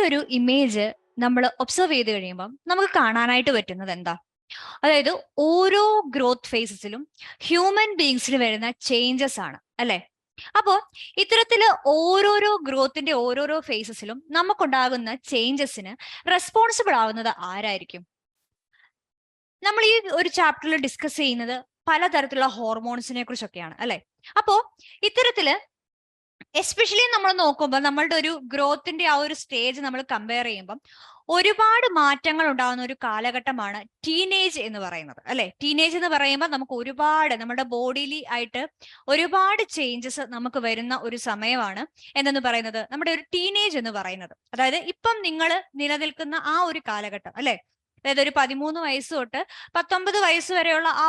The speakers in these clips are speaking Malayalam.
ഒരു ഇമേജ് നമ്മൾ ഒബ്സർവ് ചെയ്ത് കഴിയുമ്പം നമുക്ക് കാണാനായിട്ട് പറ്റുന്നത് എന്താ? അതായത് ഓരോ ഗ്രോത്ത് ഫേസസിലും ഹ്യൂമൻ ബീങ്സിന് വരുന്ന ചേഞ്ചസ് ആണ് അല്ലെ? അപ്പോ ഇത്തരത്തില് ഓരോരോ ഗ്രോത്തിന്റെ ഓരോരോ ഫേസസിലും നമുക്കുണ്ടാകുന്ന ചേഞ്ചസിന് റെസ്പോൺസിബിൾ ആവുന്നത് ആരായിരിക്കും? നമ്മൾ ഈ ഒരു ചാപ്റ്ററിൽ ഡിസ്കസ് ചെയ്യുന്നത് പലതരത്തിലുള്ള ഹോർമോൺസിനെ കുറിച്ചൊക്കെയാണ് അല്ലെ? അപ്പോ ഇത്തരത്തില് എസ്പെഷ്യലി നമ്മൾ നോക്കുമ്പോൾ നമ്മളുടെ ഒരു ഗ്രോത്തിന്റെ ആ ഒരു സ്റ്റേജ് നമ്മൾ കമ്പയർ ചെയ്യുമ്പം ഒരുപാട് മാറ്റങ്ങൾ ഉണ്ടാകുന്ന ഒരു കാലഘട്ടമാണ് ടീനേജ് എന്ന് പറയുന്നത് അല്ലെ? ടീനേജ് എന്ന് പറയുമ്പോൾ നമുക്ക് ഒരുപാട് നമ്മുടെ ബോഡിയിലി ആയിട്ട് ഒരുപാട് ചേഞ്ചസ് നമുക്ക് വരുന്ന ഒരു സമയമാണ് എന്തെന്ന് പറയുന്നത് നമ്മുടെ ഒരു ടീനേജ് എന്ന് പറയുന്നത്. അതായത് ഇപ്പം നിങ്ങൾ നിലനിൽക്കുന്ന ആ ഒരു കാലഘട്ടം അല്ലെ? അതായത് ഒരു 13 വയസ്സ് തൊട്ട് 19 വയസ്സ് വരെയുള്ള ആ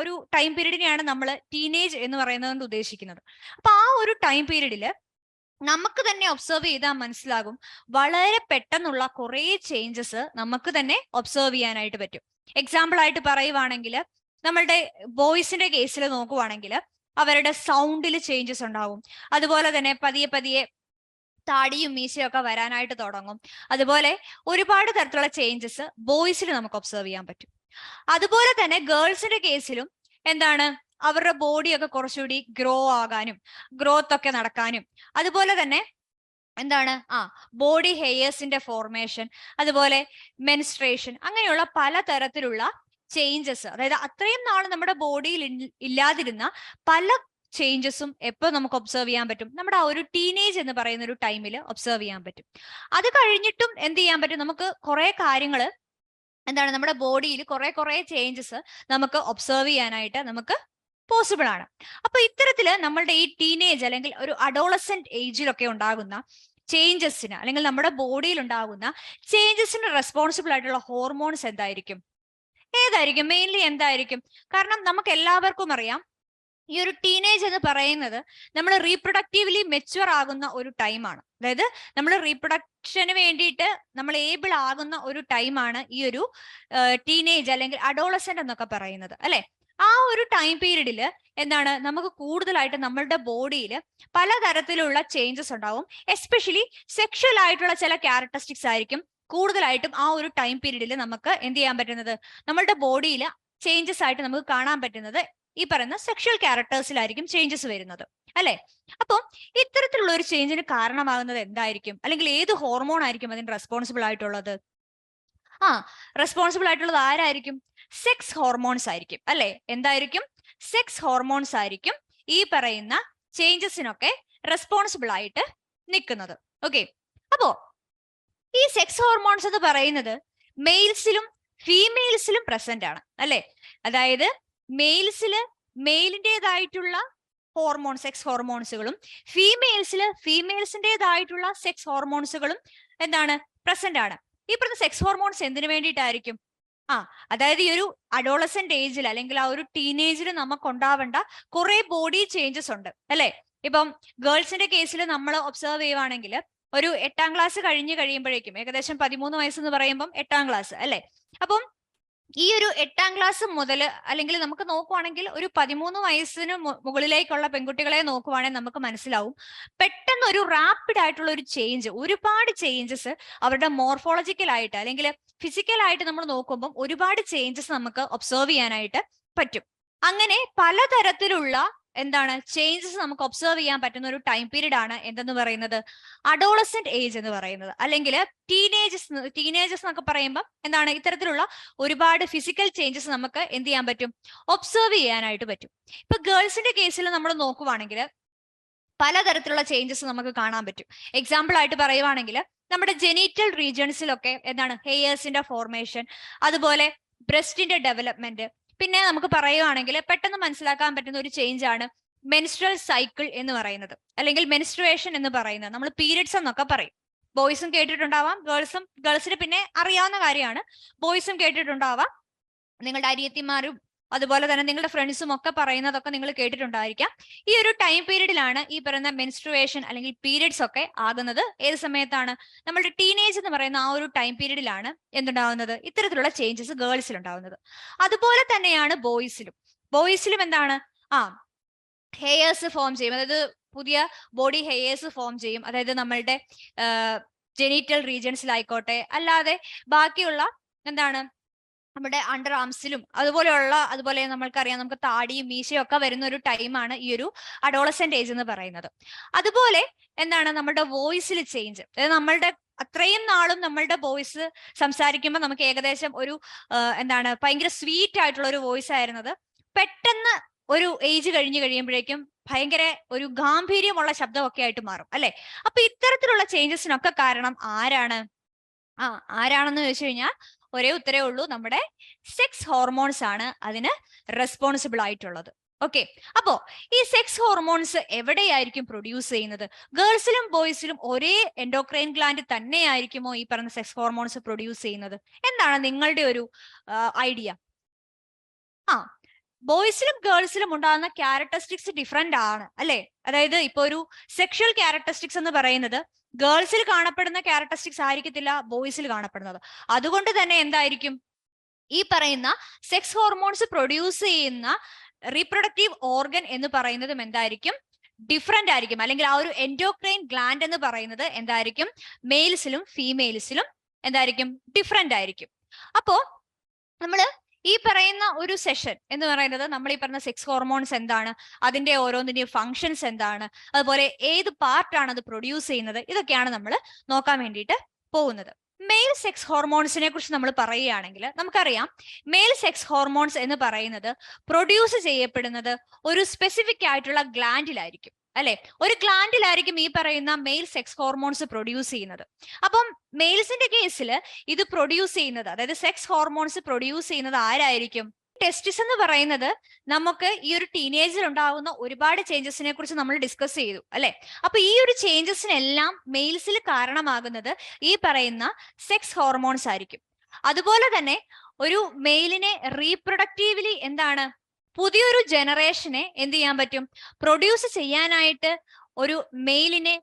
ഒരു ടൈം പീരീഡിനെയാണ് നമ്മൾ ടീനേജ് എന്ന് പറയുന്നത് കൊണ്ട് ഉദ്ദേശിക്കുന്നത്. അപ്പൊ ആ ഒരു ടൈം പീരീഡില് നമുക്ക് തന്നെ ഒബ്സർവ് ചെയ്താൽ മനസ്സിലാകും വളരെ പെട്ടെന്നുള്ള കുറെ ചേഞ്ചസ് നമുക്ക് തന്നെ ഒബ്സർവ് ചെയ്യാനായിട്ട് പറ്റും. എക്സാമ്പിൾ ആയിട്ട് പറയുവാണെങ്കിൽ നമ്മളുടെ ബോയ്സിന്റെ കേസിൽ നോക്കുവാണെങ്കിൽ അവരുടെ സൗണ്ടിൽ ചേഞ്ചസ് ഉണ്ടാവും. അതുപോലെ തന്നെ പതിയെ പതിയെ താടിയും മീശയും ഒക്കെ വരാനായിട്ട് തുടങ്ങും. അതുപോലെ ഒരുപാട് തരത്തിലുള്ള ചേഞ്ചസ് ബോയ്സിൽ നമുക്ക് ഒബ്സർവ് ചെയ്യാൻ പറ്റും. അതുപോലെ തന്നെ ഗേൾസിന്റെ കേസിലും എന്താണ് അവരുടെ ബോഡിയൊക്കെ കുറച്ചുകൂടി ഗ്രോ ആകാനും ഗ്രോത്ത് ഒക്കെ നടക്കാനും അതുപോലെ തന്നെ എന്താണ് ബോഡി ഹെയർസിന്റെ ഫോർമേഷൻ അതുപോലെ മെൻസ്ട്രേഷൻ അങ്ങനെയുള്ള പലതരത്തിലുള്ള ചേഞ്ചസ്, അതായത് അത്രയും നാൾ നമ്മുടെ ബോഡിയിൽ ഇല്ലാതിരുന്ന പല ചേഞ്ചസും എപ്പോൾ നമുക്ക് ഒബ്സർവ് ചെയ്യാൻ പറ്റും? നമ്മുടെ ആ ഒരു ടീനേജ് എന്ന് പറയുന്ന ഒരു ടൈമിൽ ഒബ്സർവ് ചെയ്യാൻ പറ്റും. അത് കഴിഞ്ഞിട്ടും എന്ത് ചെയ്യാൻ പറ്റും? നമുക്ക് കുറെ കാര്യങ്ങൾ എന്താണ് നമ്മുടെ ബോഡിയിൽ കുറെ ചേഞ്ചസ് നമുക്ക് ഒബ്സർവ് ചെയ്യാനായിട്ട് നമുക്ക് പോസിബിൾ ആണ്. അപ്പൊ ഇത്തരത്തില് നമ്മളുടെ ഈ ടീനേജ് അല്ലെങ്കിൽ ഒരു അഡോളസെന്റ് ഏജിലൊക്കെ ഉണ്ടാകുന്ന ചേഞ്ചസിന് അല്ലെങ്കിൽ നമ്മുടെ ബോഡിയിൽ ഉണ്ടാകുന്ന ചേഞ്ചസിന് റെസ്പോൺസിബിൾ ആയിട്ടുള്ള ഹോർമോൺസ് എന്തായിരിക്കും? ഏതായിരിക്കും? മെയിൻലി എന്തായിരിക്കും? കാരണം നമുക്ക് എല്ലാവർക്കും അറിയാം ഈ ഒരു ടീനേജ് എന്ന് പറയുന്നത് നമ്മൾ റീപ്രൊഡക്റ്റീവ്ലി മെച്യൂർ ആകുന്ന ഒരു ടൈമാണ്. അതായത് നമ്മൾ റീപ്രൊഡക്ഷന് വേണ്ടിയിട്ട് നമ്മൾ ഏബിൾ ആകുന്ന ഒരു ടൈമാണ് ഈ ഒരു ടീനേജ് അല്ലെങ്കിൽ അഡോളസെന്റ് എന്നൊക്കെ പറയുന്നത് അല്ലെ? ആ ഒരു ടൈം പീരീഡില് എന്താണ് നമുക്ക് കൂടുതലായിട്ട് നമ്മളുടെ ബോഡിയിൽ പലതരത്തിലുള്ള ചേഞ്ചസ് ഉണ്ടാവും. എസ്പെഷ്യലി സെക്ഷൽ ആയിട്ടുള്ള ചില ക്യാരക്ടറിസ്റ്റിക്സ് ആയിരിക്കും കൂടുതലായിട്ടും ആ ഒരു ടൈം പീരീഡിൽ നമുക്ക് എന്ത് ചെയ്യാൻ പറ്റുന്നത്? നമ്മളുടെ ബോഡിയിൽ ചേഞ്ചസ് ആയിട്ട് നമുക്ക് കാണാൻ പറ്റുന്നത് ഈ പറയുന്ന സെക്ഷൽ ക്യാരക്ടേഴ്സിലായിരിക്കും ചേഞ്ചസ് വരുന്നത് അല്ലെ? അപ്പം ഇത്തരത്തിലുള്ള ഒരു ചേഞ്ചിന് കാരണമാകുന്നത് എന്തായിരിക്കും? അല്ലെങ്കിൽ ഏത് ഹോർമോൺ ആയിരിക്കും അതിന് റെസ്പോൺസിബിൾ ആയിട്ടുള്ളത്? റെസ്പോൺസിബിൾ ആയിട്ടുള്ളത് ആരായിരിക്കും? സെക്സ് ഹോർമോൺസ് ആയിരിക്കും അല്ലെ? എന്തായിരിക്കും? സെക്സ് ഹോർമോൺസ് ആയിരിക്കും ഈ പറയുന്ന ചേഞ്ചസിനൊക്കെ റെസ്പോൺസിബിൾ ആയിട്ട് നിൽക്കുന്നത്. ഓക്കെ, അപ്പോ ഈ സെക്സ് ഹോർമോൺസ് എന്ന് പറയുന്നത് മെയിൽസിലും ഫീമെയിൽസിലും പ്രസന്റ് ആണ് അല്ലെ? അതായത് മെയിൽസില് മെയിലിൻ്റെതായിട്ടുള്ള ഹോർമോൺ സെക്സ് ഹോർമോൺസുകളും ഫീമെയിൽസിൻ്റെതായിട്ടുള്ള സെക്സ് ഹോർമോൺസുകളും എന്താണ് പ്രസന്റ് ആണ്. ഈ പറഞ്ഞ സെക്സ് ഹോർമോൺസ് എന്തിനു വേണ്ടിയിട്ടായിരിക്കും? അതായത് ഈ ഒരു അഡോളസെന്റ് ഏജിൽ അല്ലെങ്കിൽ ആ ഒരു ടീനേജിൽ നമുക്ക് ഉണ്ടാവേണ്ട കുറെ ബോഡി ചേഞ്ചസ് ഉണ്ട് അല്ലെ? ഇപ്പം ഗേൾസിന്റെ കേസിൽ നമ്മൾ ഒബ്സർവ് ചെയ്യുവാണെങ്കിൽ ഒരു 8ാം ക്ലാസ് കഴിയുമ്പോഴേക്കും ഏകദേശം 13 വയസ്സെന്ന് പറയുമ്പം 8ാം ക്ലാസ് അല്ലെ? അപ്പം ഈ ഒരു 8ാം ക്ലാസ് മുതൽ അല്ലെങ്കിൽ നമുക്ക് നോക്കുവാണെങ്കിൽ ഒരു 13 വയസ്സിന് മുകളിലേക്കുള്ള പെൺകുട്ടികളെ നോക്കുവാണെങ്കിൽ നമുക്ക് മനസ്സിലാവും പെട്ടെന്ന് ഒരു റാപ്പിഡ് ആയിട്ടുള്ള ഒരു ചേഞ്ച്, ഒരുപാട് ചേഞ്ചസ് അവരുടെ മോർഫോളജിക്കലായിട്ട് അല്ലെങ്കിൽ ഫിസിക്കലായിട്ട് നമ്മൾ നോക്കുമ്പോൾ ഒരുപാട് ചേഞ്ചസ് നമുക്ക് ഒബ്സർവ് ചെയ്യാനായിട്ട് പറ്റും. അങ്ങനെ പലതരത്തിലുള്ള എന്താണ് ചേഞ്ചസ് നമുക്ക് ഒബ്സർവ് ചെയ്യാൻ പറ്റുന്ന ഒരു ടൈം പീരീഡ് ആണ് എന്തെന്ന് പറയുന്നത്? അഡോളസെന്റ് ഏജ് എന്ന് പറയുന്നത്. അല്ലെങ്കിൽ ടീനേജസ് എന്നൊക്കെ പറയുമ്പോൾ എന്താണ് ഇത്തരത്തിലുള്ള ഒരുപാട് ഫിസിക്കൽ ചേഞ്ചസ് നമുക്ക് എന്ത് ചെയ്യാൻ പറ്റും? ഒബ്സർവ് ചെയ്യാനായിട്ട് പറ്റും. ഇപ്പൊ ഗേൾസിന്റെ കേസിൽ നമ്മൾ നോക്കുവാണെങ്കിൽ പലതരത്തിലുള്ള ചേഞ്ചസ് നമുക്ക് കാണാൻ പറ്റും. എക്സാമ്പിൾ ആയിട്ട് പറയുവാണെങ്കിൽ നമ്മുടെ ജെനിറ്റൽ റീജിയൻസിലൊക്കെ എന്താണ് ഹെയർസിന്റെ ഫോർമേഷൻ, അതുപോലെ ബ്രസ്റ്റിന്റെ ഡെവലപ്മെന്റ്. പിന്നെ നമുക്ക് പറയുവാണെങ്കിൽ പെട്ടെന്ന് മനസ്സിലാക്കാൻ പറ്റുന്ന ഒരു ചേഞ്ച് ആണ് മെൻസ്ട്രൽ സൈക്കിൾ എന്ന് പറയുന്നത്, അല്ലെങ്കിൽ മെൻസ്ട്രുവേഷൻ എന്ന് പറയുന്നത്. നമ്മൾ പീരിയഡ്സ് എന്നൊക്കെ പറയും. ബോയ്സും കേട്ടിട്ടുണ്ടാവാം, ഗേൾസിന് പിന്നെ അറിയാവുന്ന കാര്യമാണ്. ബോയ്സും കേട്ടിട്ടുണ്ടാവാം. നിങ്ങളുടെ അരിയത്തിമാരും അതുപോലെ തന്നെ നിങ്ങളുടെ ഫ്രണ്ട്സും ഒക്കെ പറയുന്നതൊക്കെ നിങ്ങൾ കേട്ടിട്ടുണ്ടായിരിക്കാം. ഈ ഒരു ടൈം പീരീഡിലാണ് ഈ പറയുന്ന മെൻസ്ട്രുവേഷൻ അല്ലെങ്കിൽ പീരിയഡ്സ് ഒക്കെ ആകുന്നത്. ഏത് സമയത്താണ്? നമ്മളുടെ ടീനേജ് എന്ന് പറയുന്ന ആ ഒരു ടൈം പീരീഡിലാണ് എന്തുണ്ടാവുന്നത്? ഇത്തരത്തിലുള്ള ചേഞ്ചസ് ഗേൾസിൽ ഉണ്ടാവുന്നത്. അതുപോലെ തന്നെയാണ് ബോയ്സിലും എന്താണ് ഹെയർസ് ഫോം ചെയ്യും. അതായത് പുതിയ ബോഡി ഹെയർസ് ഫോം ചെയ്യും. അതായത് നമ്മളുടെ ജെനിറ്റൽ റീജിയൻസിലായിക്കോട്ടെ, അല്ലാതെ ബാക്കിയുള്ള എന്താണ് നമ്മുടെ അണ്ടർ ആംസിലും അതുപോലെ നമ്മൾക്കറിയാം, നമുക്ക് താടിയും മീശയും ഒക്കെ വരുന്ന ഒരു ടൈമാണ് ഈ ഒരു അഡോളസെന്റ് ഏജ് എന്ന് പറയുന്നത്. അതുപോലെ എന്താണ് നമ്മുടെ വോയിസിൽ ചേഞ്ച്, അതായത് നമ്മളുടെ അത്രയും നാളും നമ്മളുടെ വോയിസ് സംസാരിക്കുമ്പോൾ നമുക്ക് ഏകദേശം ഒരു എന്താണ് ഭയങ്കര സ്വീറ്റ് ആയിട്ടുള്ള ഒരു വോയിസ് ആയിരുന്നത് പെട്ടെന്ന് ഒരു ഏജ് കഴിയുമ്പോഴേക്കും ഭയങ്കര ഒരു ഗാംഭീര്യമുള്ള ശബ്ദമൊക്കെ ആയിട്ട് മാറും അല്ലെ. അപ്പൊ ഇത്തരത്തിലുള്ള ചേഞ്ചസിനൊക്കെ കാരണം ആരാണെന്ന് ചോദിച്ചു കഴിഞ്ഞാൽ ഒരേ ഉത്തരേ ഉള്ളൂ, നമ്മുടെ സെക്സ് ഹോർമോൺസ് ആണ് അതിന് റെസ്പോൺസിബിൾ ആയിട്ടുള്ളത്. ഓക്കെ, അപ്പോ ഈ സെക്സ് ഹോർമോൺസ് എവിടെയായിരിക്കും പ്രൊഡ്യൂസ് ചെയ്യുന്നത്? ഗേൾസിലും ബോയ്സിലും ഒരേ എൻഡോക്രൈൻ ഗ്ലാൻഡ് തന്നെയായിരിക്കുമോ ഈ പറഞ്ഞ സെക്സ് ഹോർമോൺസ് പ്രൊഡ്യൂസ് ചെയ്യുന്നത്? എന്താണ് നിങ്ങളുടെ ഒരു ഐഡിയ? ബോയ്സിലും ഗേൾസിലും ഉണ്ടാകുന്ന ക്യാരക്ടറിസ്റ്റിക്സ് ഡിഫറെന്റ് ആണ് അല്ലെ. അതായത് ഇപ്പൊ ഒരു സെക്ഷൽ ക്യാരക്ടറിസ്റ്റിക്സ് എന്ന് പറയുന്നത് ഗേൾസിൽ കാണപ്പെടുന്ന ക്യാരക്ടറിസ്റ്റിക്സ് ആയിരിക്കത്തില്ല ബോയ്സിൽ കാണപ്പെടുന്നത്. അതുകൊണ്ട് തന്നെ എന്തായിരിക്കും ഈ പറയുന്ന സെക്സ് ഹോർമോൺസ് പ്രൊഡ്യൂസ് ചെയ്യുന്ന റീപ്രൊഡക്റ്റീവ് ഓർഗൻ എന്ന് പറയുന്നതും എന്തായിരിക്കും? ഡിഫറെന്റ് ആയിരിക്കും. അല്ലെങ്കിൽ ആ ഒരു എൻഡോക്രൈൻ ഗ്ലാൻഡ് എന്ന് പറയുന്നത് എന്തായിരിക്കും? മെയിൽസിലും ഫീമെയിൽസിലും എന്തായിരിക്കും? ഡിഫറെന്റ് ആയിരിക്കും. അപ്പോ നമ്മള് ഈ പറയുന്ന ഒരു സെഷൻ എന്ന് പറയുന്നത് നമ്മൾ ഈ പറഞ്ഞ സെക്സ് ഹോർമോൺസ് എന്താണ്, അതിന്റെ ഓരോന്നിന്റെയും ഫങ്ഷൻസ് എന്താണ്, അതുപോലെ ഏത് പാർട്ടാണ് അത് പ്രൊഡ്യൂസ് ചെയ്യുന്നത്, ഇതൊക്കെയാണ് നമ്മൾ നോക്കാൻ വേണ്ടിയിട്ട് പോകുന്നത്. മെയിൽ സെക്സ് ഹോർമോൺസിനെ കുറിച്ച് നമ്മൾ പറയുകയാണെങ്കിൽ നമുക്കറിയാം, മെയിൽ സെക്സ് ഹോർമോൺസ് എന്ന് പറയുന്നത് പ്രൊഡ്യൂസ് ചെയ്യപ്പെടുന്നത് ഒരു സ്പെസിഫിക് ആയിട്ടുള്ള ഗ്ലാൻഡിലായിരിക്കും അല്ലെ. ഒരു ഗ്ലാൻഡിലായിരിക്കും ഈ പറയുന്ന മെയിൽ സെക്സ് ഹോർമോൺസ് പ്രൊഡ്യൂസ് ചെയ്യുന്നത്. അപ്പം മെയിൽസിന്റെ കേസിൽ ഇത് പ്രൊഡ്യൂസ് ചെയ്യുന്നത്, അതായത് സെക്സ് ഹോർമോൺസ് പ്രൊഡ്യൂസ് ചെയ്യുന്നത് ആരായിരിക്കും? ടെസ്റ്റിസ് എന്ന് പറയുന്നത് നമുക്ക് ഈ ഒരു ടീനേജിൽ ഉണ്ടാകുന്ന ഒരുപാട് ചേഞ്ചസിനെ കുറിച്ച് നമ്മൾ ഡിസ്കസ് ചെയ്തു അല്ലെ. അപ്പൊ ഈ ഒരു ചേഞ്ചസിനെല്ലാം മെയിൽസിൽ കാരണമാകുന്നത് ഈ പറയുന്ന സെക്സ് ഹോർമോൺസ് ആയിരിക്കും. അതുപോലെ തന്നെ ഒരു മെയിലിനെ റീപ്രൊഡക്റ്റീവ്ലി എന്താണ് പുതിയൊരു ജനറേഷനെ എന്ത് ചെയ്യാൻ പറ്റും? പ്രൊഡ്യൂസ് ചെയ്യാനായിട്ട് ഒരു മെയിലിനെ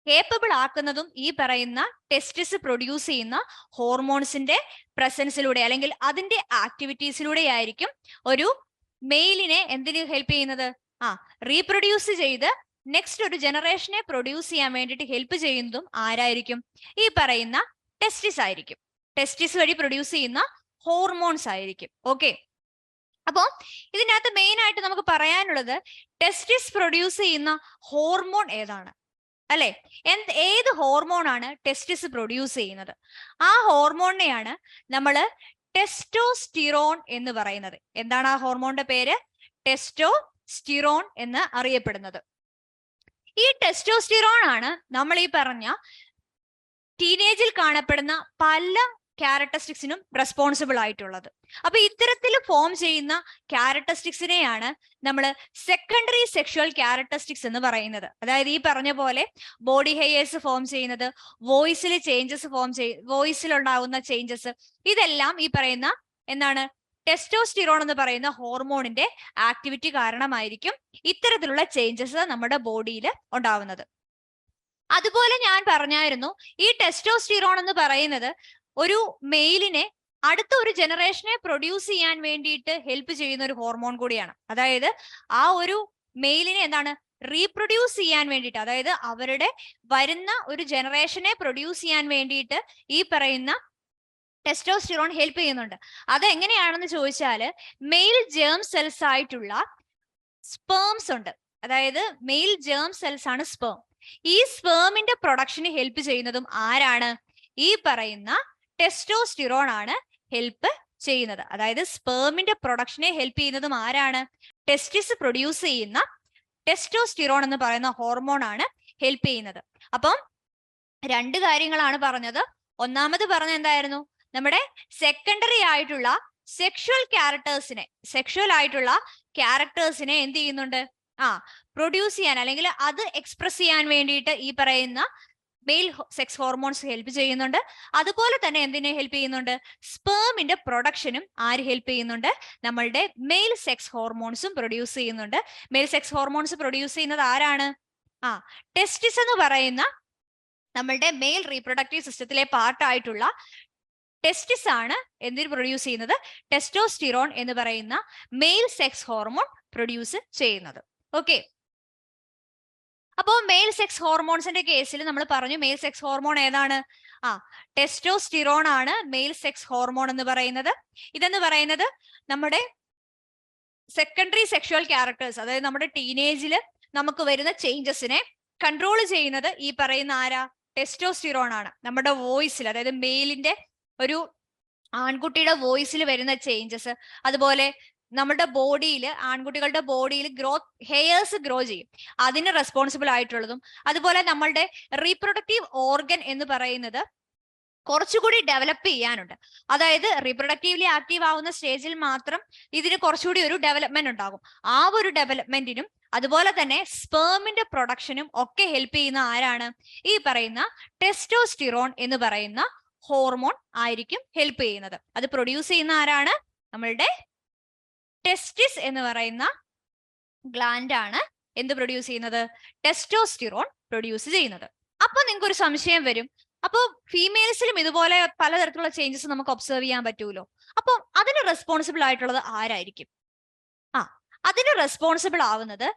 കേപ്പബിൾ ആക്കുന്നതും ഈ പറയുന്ന ടെസ്റ്റിസ് പ്രൊഡ്യൂസ് ചെയ്യുന്ന ഹോർമോൺസിന്റെ പ്രസൻസിലൂടെ അല്ലെങ്കിൽ അതിന്റെ ആക്ടിവിറ്റീസിലൂടെ ആയിരിക്കും ഒരു മെയിലിനെ എന്തിന് ഹെൽപ്പ് ചെയ്യുന്നത്? റീപ്രൊഡ്യൂസ് ചെയ്ത് നെക്സ്റ്റ് ഒരു ജനറേഷനെ പ്രൊഡ്യൂസ് ചെയ്യാൻ വേണ്ടിയിട്ട് ഹെൽപ്പ് ചെയ്യുന്നതും ആരായിരിക്കും? ഈ പറയുന്ന ടെസ്റ്റിസ് ആയിരിക്കും. ടെസ്റ്റിസ് വഴി പ്രൊഡ്യൂസ് ചെയ്യുന്ന ഹോർമോൺസ് ആയിരിക്കും. ഓക്കെ, അപ്പോ ഇതിനകത്ത് മെയിൻ ആയിട്ട് നമുക്ക് പറയാനുള്ളത് ടെസ്റ്റിസ് പ്രൊഡ്യൂസ് ചെയ്യുന്ന ഹോർമോൺ ഏതാണ് അല്ലെ. ഏത് ഹോർമോൺ ആണ് ടെസ്റ്റിസ് പ്രൊഡ്യൂസ് ചെയ്യുന്നത്? ആ ഹോർമോണിനെയാണ് നമ്മൾ ടെസ്റ്റോസ്റ്റിറോൺ എന്ന് പറയുന്നത്. എന്താണ് ആ ഹോർമോണിന്റെ പേര്? ടെസ്റ്റോസ്റ്റിറോൺ എന്ന് അറിയപ്പെടുന്നത്. ഈ ടെസ്റ്റോസ്റ്റിറോൺ ആണ് നമ്മൾ ഈ പറഞ്ഞ ടീനേജിൽ കാണപ്പെടുന്ന പല ക്യാരക്ടറിസ്റ്റിക്സിനും റെസ്പോൺസിബിൾ ആയിട്ടുള്ളത്. അപ്പൊ ഇത്തരത്തിൽ ഫോം ചെയ്യുന്ന ക്യാരക്ടറിസ്റ്റിക്സിനെയാണ് നമ്മൾ സെക്കൻഡറി സെക്ഷുവൽ ക്യാരക്ടറിസ്റ്റിക്സ് എന്ന് പറയുന്നത്. അതായത് ഈ പറഞ്ഞ പോലെ ബോഡി ഹെയേഴ്സ് ഫോം ചെയ്യുന്നത്, വോയിസിൽ ചേഞ്ചസ് വോയിസിൽ ഉണ്ടാകുന്ന ചേഞ്ചസ്, ഇതെല്ലാം ഈ പറയുന്ന എന്താണ് ടെസ്റ്റോസ്റ്റിറോൺ എന്ന് പറയുന്ന ഹോർമോണിന്റെ ആക്ടിവിറ്റി കാരണമായിരിക്കും ഇത്തരത്തിലുള്ള ചേഞ്ചസ് നമ്മുടെ ബോഡിയിൽ ഉണ്ടാവുന്നത്. അതുപോലെ ഞാൻ പറഞ്ഞായിരുന്നു, ഈ ടെസ്റ്റോസ്റ്റിറോൺ എന്ന് പറയുന്നത് ഒരു മെയിലിനെ അടുത്ത ഒരു ജനറേഷനെ പ്രൊഡ്യൂസ് ചെയ്യാൻ വേണ്ടിയിട്ട് ഹെൽപ്പ് ചെയ്യുന്ന ഒരു ഹോർമോൺ കൂടിയാണ്. അതായത് ആ ഒരു മെയിലിനെ എന്താണ് റീപ്രൊഡ്യൂസ് ചെയ്യാൻ വേണ്ടിയിട്ട്, അതായത് അവരുടെ വരുന്ന ഒരു ജനറേഷനെ പ്രൊഡ്യൂസ് ചെയ്യാൻ വേണ്ടിയിട്ട് ഈ പറയുന്ന ടെസ്റ്റോസ്റ്റിറോൺ ഹെൽപ്പ് ചെയ്യുന്നുണ്ട്. അതെങ്ങനെയാണെന്ന് ചോദിച്ചാൽ മെയിൽ ജേം സെൽസ് ആയിട്ടുള്ള സ്പേംസ് ഉണ്ട്. അതായത് മെയിൽ ജേം സെൽസ് ആണ് സ്പേം. ഈ സ്പേമിന്റെ പ്രൊഡക്ഷന് ഹെൽപ്പ് ചെയ്യുന്നതും ആരാണ്? ഈ പറയുന്ന ടെസ്റ്റോസ്റ്റിറോൺ ആണ് ഹെൽപ്പ് ചെയ്യുന്നത്. അതായത് സ്പേമിന്റെ പ്രൊഡക്ഷനെ ഹെൽപ്പ് ചെയ്യുന്നതും ആരാണ്? ടെസ്റ്റിസ് പ്രൊഡ്യൂസ് ചെയ്യുന്ന ടെസ്റ്റോസ്റ്റിറോൺ എന്ന് പറയുന്ന ഹോർമോൺ ആണ് ഹെൽപ്പ് ചെയ്യുന്നത്. അപ്പം രണ്ട് കാര്യങ്ങളാണ് പറഞ്ഞത്. ഒന്നാമത് പറഞ്ഞ എന്തായിരുന്നു? നമ്മുടെ സെക്കൻഡറി ആയിട്ടുള്ള സെക്ഷുവൽ ആയിട്ടുള്ള ക്യാരക്ടേഴ്സിനെ എന്ത് ചെയ്യുന്നുണ്ട്? പ്രൊഡ്യൂസ് ചെയ്യാൻ അല്ലെങ്കിൽ അത് എക്സ്പ്രസ് ചെയ്യാൻ വേണ്ടിയിട്ട് ഈ പറയുന്ന മെയിൽ സെക്സ് ഹോർമോൺസ് ഹെൽപ്പ് ചെയ്യുന്നുണ്ട്. അതുപോലെ തന്നെ എന്തിനെ ഹെൽപ്പ് ചെയ്യുന്നുണ്ട്? സ്പേമിന്റെ പ്രൊഡക്ഷനും ആര് ഹെൽപ്പ് ചെയ്യുന്നുണ്ട്? നമ്മളുടെ മെയിൽ സെക്സ് ഹോർമോൺസും പ്രൊഡ്യൂസ് ചെയ്യുന്നുണ്ട്. മെയിൽ സെക്സ് ഹോർമോൺസ് പ്രൊഡ്യൂസ് ചെയ്യുന്നത് ആരാണ്? ടെസ്റ്റിസ് എന്ന് പറയുന്ന നമ്മളുടെ മെയിൽ റീപ്രൊഡക്റ്റീവ് സിസ്റ്റത്തിലെ പാർട്ടായിട്ടുള്ള ടെസ്റ്റിസ് ആണ് എന്തിന് പ്രൊഡ്യൂസ് ചെയ്യുന്നത്? ടെസ്റ്റോസ്റ്റിറോൺ എന്ന് പറയുന്ന മെയിൽ സെക്സ് ഹോർമോൺ പ്രൊഡ്യൂസ് ചെയ്യുന്നത്. ഓക്കെ, അപ്പോൾ മെയിൽ സെക്സ് ഹോർമോൺസിന്റെ കേസിൽ നമ്മൾ പറഞ്ഞു മെയിൽ സെക്സ് ഹോർമോൺ ഏതാണ്? ടെസ്റ്റോസ്റ്റിറോൺ ആണ് മെയിൽ സെക്സ് ഹോർമോൺ എന്ന് പറയുന്നത്. ഇതെന്ന് പറയുന്നത് നമ്മുടെ സെക്കൻഡറി സെക്ഷുവൽ ക്യാരക്ടേഴ്സ്, അതായത് നമ്മുടെ ടീനേജിൽ നമുക്ക് വരുന്ന ചേഞ്ചസിനെ കൺട്രോൾ ചെയ്യുന്നത് ഈ പറയുന്ന ആരാ? ടെസ്റ്റോസ്റ്റിറോൺ ആണ്. നമ്മുടെ വോയിസിൽ, അതായത് മെയിലിന്റെ ഒരു ആൺകുട്ടിയുടെ വോയിസിൽ വരുന്ന ചേഞ്ചസ്, അതുപോലെ നമ്മുടെ ബോഡിയിൽ, ആൺകുട്ടികളുടെ ബോഡിയിൽ ഹെയർസ് ഗ്രോ ചെയ്യും, അതിന് റെസ്പോൺസിബിൾ ആയിട്ടുള്ളതും, അതുപോലെ നമ്മളുടെ റീപ്രൊഡക്റ്റീവ് ഓർഗൻ എന്ന് പറയുന്നത് കുറച്ചുകൂടി ഡെവലപ്പ് ചെയ്യാനുണ്ട്. അതായത് റീപ്രൊഡക്റ്റീവ്ലി ആക്റ്റീവ് ആവുന്ന സ്റ്റേജിൽ മാത്രം ഇതിന് കുറച്ചുകൂടി ഒരു ഡെവലപ്മെന്റ് ഉണ്ടാകും. ആ ഒരു ഡെവലപ്മെന്റിനും അതുപോലെ തന്നെ സ്പേമിന്റെ പ്രൊഡക്ഷനും ഒക്കെ ഹെൽപ്പ് ചെയ്യുന്ന ആരാണ്? ഈ പറയുന്ന ടെസ്റ്റോസ്റ്റിറോൺ എന്ന് പറയുന്ന ഹോർമോൺ ആയിരിക്കും ഹെൽപ്പ് ചെയ്യുന്നത്. അത് പ്രൊഡ്യൂസ് ചെയ്യുന്ന ആരാണ്? നമ്മളുടെ ടെസ്റ്റിസ് എന്ന് പറയുന്ന ഗ്ലാൻഡ് ആണ് എന്ത് പ്രൊഡ്യൂസ് ചെയ്യുന്നത്? ടെസ്റ്റോസ്റ്റിറോൺ പ്രൊഡ്യൂസ് ചെയ്യുന്നത്. അപ്പൊ നിങ്ങൾക്ക് ഒരു സംശയം വരും, അപ്പോൾ ഫീമെയിൽസിലും ഇതുപോലെ പലതരത്തിലുള്ള ചേഞ്ചസ് നമുക്ക് ഒബ്സർവ് ചെയ്യാൻ പറ്റുമല്ലോ, അപ്പോൾ അതിന് റെസ്പോൺസിബിൾ ആയിട്ടുള്ളത് ആരായിരിക്കും? അതിന് റെസ്പോൺസിബിൾ ആവുന്നത്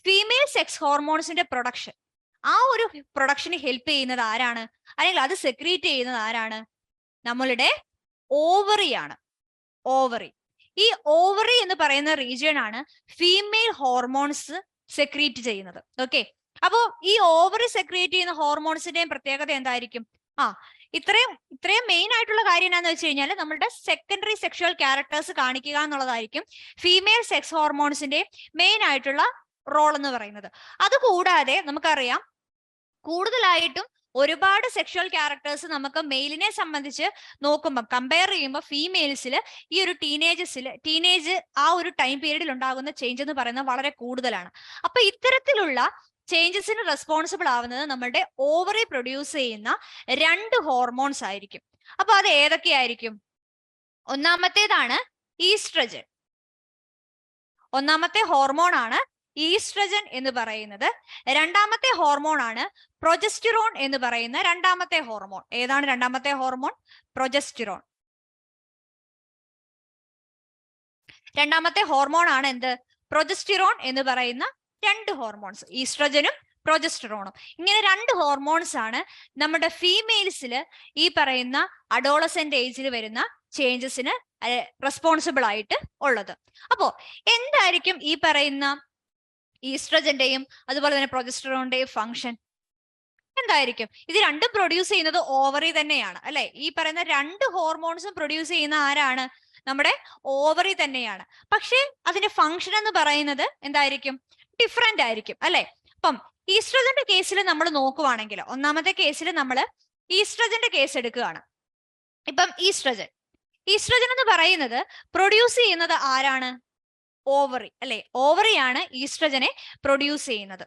ഫീമെയിൽ സെക്സ് ഹോർമോൺസിന്റെ പ്രൊഡക്ഷൻ. ആ ഒരു പ്രൊഡക്ഷന് ഹെൽപ്പ് ചെയ്യുന്നത് ആരാണ്? അല്ലെങ്കിൽ അത് സെക്രീറ്റ് ചെയ്യുന്നത് ആരാണ്? നമ്മളുടെ ഓവറി ആണ്. ഓവറി. ഈ ഓവറി എന്ന് പറയുന്ന റീജിയൻ ആണ് ഫീമെയിൽ ഹോർമോൺസ് സെക്രീറ്റ് ചെയ്യുന്നത്. ഓക്കെ, അപ്പോ ഈ ഓവറി സെക്രീറ്റ് ചെയ്യുന്ന ഹോർമോൺസിന്റെയും പ്രത്യേകത എന്തായിരിക്കും? ഇത്രയും മെയിൻ ആയിട്ടുള്ള കാര്യം എന്താണെന്ന് വെച്ച് കഴിഞ്ഞാൽ നമ്മുടെ സെക്കൻഡറി സെക്ഷുവൽ ക്യാരക്ടേഴ്സ് കാണിക്കുക എന്നുള്ളതായിരിക്കും ഫീമെയിൽ സെക്സ് ഹോർമോൺസിന്റെ മെയിൻ ആയിട്ടുള്ള റോൾ എന്ന് പറയുന്നത്. അതുകൂടാതെ നമുക്കറിയാം കൂടുതലായിട്ടും ഒരുപാട് സെക്ഷുവൽ ക്യാരക്ടേഴ്സ് നമുക്ക് മെയിലിനെ സംബന്ധിച്ച് നോക്കുമ്പോൾ കമ്പയർ ചെയ്യുമ്പോൾ ഫീമെയിൽസിൽ ഈ ഒരു ടീനേജ് ആ ഒരു ടൈം പീരീഡിൽ ഉണ്ടാകുന്ന ചേഞ്ച് എന്ന് പറയുന്നത് വളരെ കൂടുതലാണ്. അപ്പൊ ഇത്തരത്തിലുള്ള ചേഞ്ചസിന് റെസ്പോൺസിബിൾ ആവുന്നത് നമ്മുടെ ഓവറി പ്രൊഡ്യൂസ് ചെയ്യുന്ന 2 ഹോർമോൺസ് ആയിരിക്കും. അപ്പൊ അത് ഏതൊക്കെയായിരിക്കും? ഒന്നാമത്തേതാണ് ഈസ്ട്രജൻ. ഒന്നാമത്തെ ഹോർമോൺ ആണ് ഈസ്ട്രജൻ എന്ന് പറയുന്നത്. രണ്ടാമത്തെ ഹോർമോൺ ആണ് പ്രൊജസ്റ്റിറോൺ എന്ന് പറയുന്ന രണ്ടാമത്തെ ഹോർമോൺ. ഏതാണ് രണ്ടാമത്തെ ഹോർമോൺ? പ്രൊജസ്റ്റിറോൺ. രണ്ടാമത്തെ ഹോർമോൺ ആണ് എന്ത്? പ്രൊജസ്റ്റിറോൺ എന്ന് പറയുന്ന 2 ഹോർമോൺസ്, ഈസ്ട്രജനും പ്രൊജസ്റ്റിറോണും. ഇങ്ങനെ 2 ഹോർമോൺസ് ആണ് നമ്മുടെ ഫീമെയിൽസിൽ ഈ പറയുന്ന അഡോളസെന്റ് ഏജിൽ വരുന്ന ചേഞ്ചസിന് റെസ്പോൺസിബിൾ ആയിട്ട് ഉള്ളത്. അപ്പോ എന്തായിരിക്കും ഈ പറയുന്ന ഈസ്ട്രജന്റെയും അതുപോലെ തന്നെ പ്രൊജസ്റ്റിറോണിന്റെയും ഫംഗ്ഷൻ എന്തായിരിക്കും? ഇത് രണ്ടും പ്രൊഡ്യൂസ് ചെയ്യുന്നത് ഓവറി തന്നെയാണ് അല്ലെ? ഈ പറയുന്ന 2 ഹോർമോൺസും പ്രൊഡ്യൂസ് ചെയ്യുന്ന ആരാണ്? നമ്മുടെ ഓവറി തന്നെയാണ്. പക്ഷെ അതിന്റെ ഫംഗ്ഷൻ എന്ന് പറയുന്നത് എന്തായിരിക്കും? ഡിഫറെന്റ് ആയിരിക്കും അല്ലെ? അപ്പം ഈസ്ട്രജന്റെ കേസിൽ നമ്മൾ നോക്കുവാണെങ്കിൽ, ഒന്നാമത്തെ കേസിൽ നമ്മൾ ഈസ്ട്രജന്റെ കേസ് എടുക്കുകയാണ്. ഇപ്പം ഈസ്ട്രജൻ എന്ന് പറയുന്നത് പ്രൊഡ്യൂസ് ചെയ്യുന്നത് ആരാണ്? ഓവറി അല്ലെ? ഓവറിയാണ് ഈസ്ട്രജനെ പ്രൊഡ്യൂസ് ചെയ്യുന്നത്.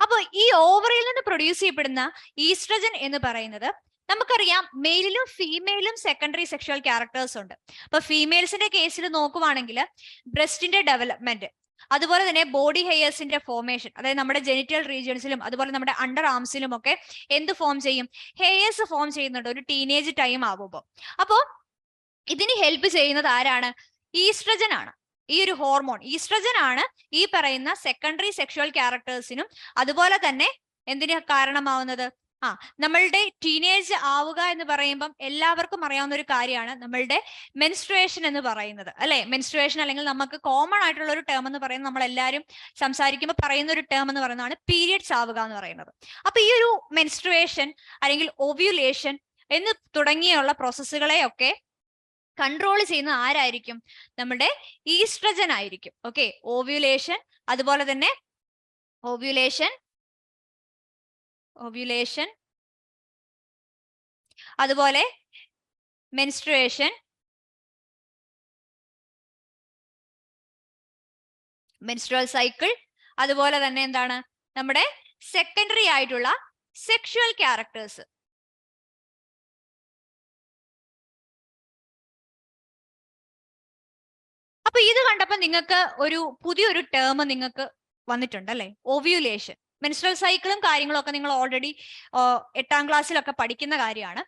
അപ്പൊ ഈ ഓവറിയിൽ നിന്ന് പ്രൊഡ്യൂസ് ചെയ്യപ്പെടുന്ന ഈസ്ട്രജൻ എന്ന് പറയുന്നത് നമുക്കറിയാം മെയിലിലും ഫീമെയിലും സെക്കൻഡറി സെക്ഷുവൽ ക്യാരക്ടേഴ്സ് ഉണ്ട്. അപ്പൊ ഫീമെയിൽസിന്റെ കേസിൽ നോക്കുവാണെങ്കിൽ ബ്രസ്റ്റിന്റെ ഡെവലപ്മെന്റ്, അതുപോലെ തന്നെ ബോഡി ഹെയർസിന്റെ ഫോർമേഷൻ, അതായത് നമ്മുടെ ജെനിറ്റൽ റീജിയൻസിലും അതുപോലെ നമ്മുടെ അണ്ടർ ആംസിലും ഒക്കെ എന്ത് ഫോം ചെയ്യും? ഹെയർസ് ഫോം ചെയ്യുന്നുണ്ട് ഒരു ടീനേജ് ടൈം ആവുമ്പോൾ. അപ്പോ ഇതിന് ഹെൽപ്പ് ചെയ്യുന്നത് ആരാണ്? ഈസ്ട്രജൻ ആണ്. ഈ ഒരു ഹോർമോൺ ഈസ്ട്രജൻ ആണ് ഈ പറയുന്ന സെക്കൻഡറി സെക്ഷുവൽ ക്യാരക്ടേഴ്സിനും അതുപോലെ തന്നെ എന്തിന് കാരണമാവുന്നത്? നമ്മളുടെ ടീനേജ് ആവുക എന്ന് പറയുമ്പം എല്ലാവർക്കും അറിയാവുന്ന ഒരു കാര്യമാണ് നമ്മളുടെ മെൻസ്ട്രുവേഷൻ എന്ന് പറയുന്നത് അല്ലെ? മെൻസ്ട്രുവേഷൻ അല്ലെങ്കിൽ നമുക്ക് കോമൺ ആയിട്ടുള്ള ഒരു ടേം എന്ന് പറയുന്നത്, നമ്മൾ എല്ലാവരും സംസാരിക്കുമ്പോൾ പറയുന്ന ഒരു ടേം എന്ന് പറയുന്നതാണ് പീരിയഡ്സ് ആവുക എന്ന് പറയുന്നത്. അപ്പൊ ഈ ഒരു മെൻസ്ട്രുവേഷൻ അല്ലെങ്കിൽ ഓവ്യുലേഷൻ എന്ന് തുടങ്ങിയുള്ള പ്രോസസ്സുകളെയൊക്കെ കൺട്രോൾ ചെയ്യുന്ന ആരായിരിക്കും? നമ്മുടെ ഈസ്ട്രജൻ ആയിരിക്കും. ഓക്കെ, ഓവ്യുലേഷൻ, അതുപോലെ തന്നെ ഓവ്യുലേഷൻ അതുപോലെ മെൻസ്ട്രുവേഷൻ, മെൻസ്ട്രുവൽ സൈക്കിൾ, അതുപോലെ തന്നെ എന്താണ് നമ്മുടെ സെക്കൻഡറി ആയിട്ടുള്ള സെക്ഷുവൽ ക്യാരക്ടേഴ്സ്. അപ്പൊ ഇത് കണ്ടപ്പോൾ നിങ്ങൾക്ക് ഒരു പുതിയൊരു ടേം നിങ്ങൾക്ക് വന്നിട്ടുണ്ട് അല്ലെ? ഓവ്യുലേഷൻ. മെൻസ്ട്രൽ സൈക്കിളും കാര്യങ്ങളും ഒക്കെ നിങ്ങൾ ഓൾറെഡി 8ാം ക്ലാസ്സിലൊക്കെ പഠിക്കുന്ന കാര്യമാണ്.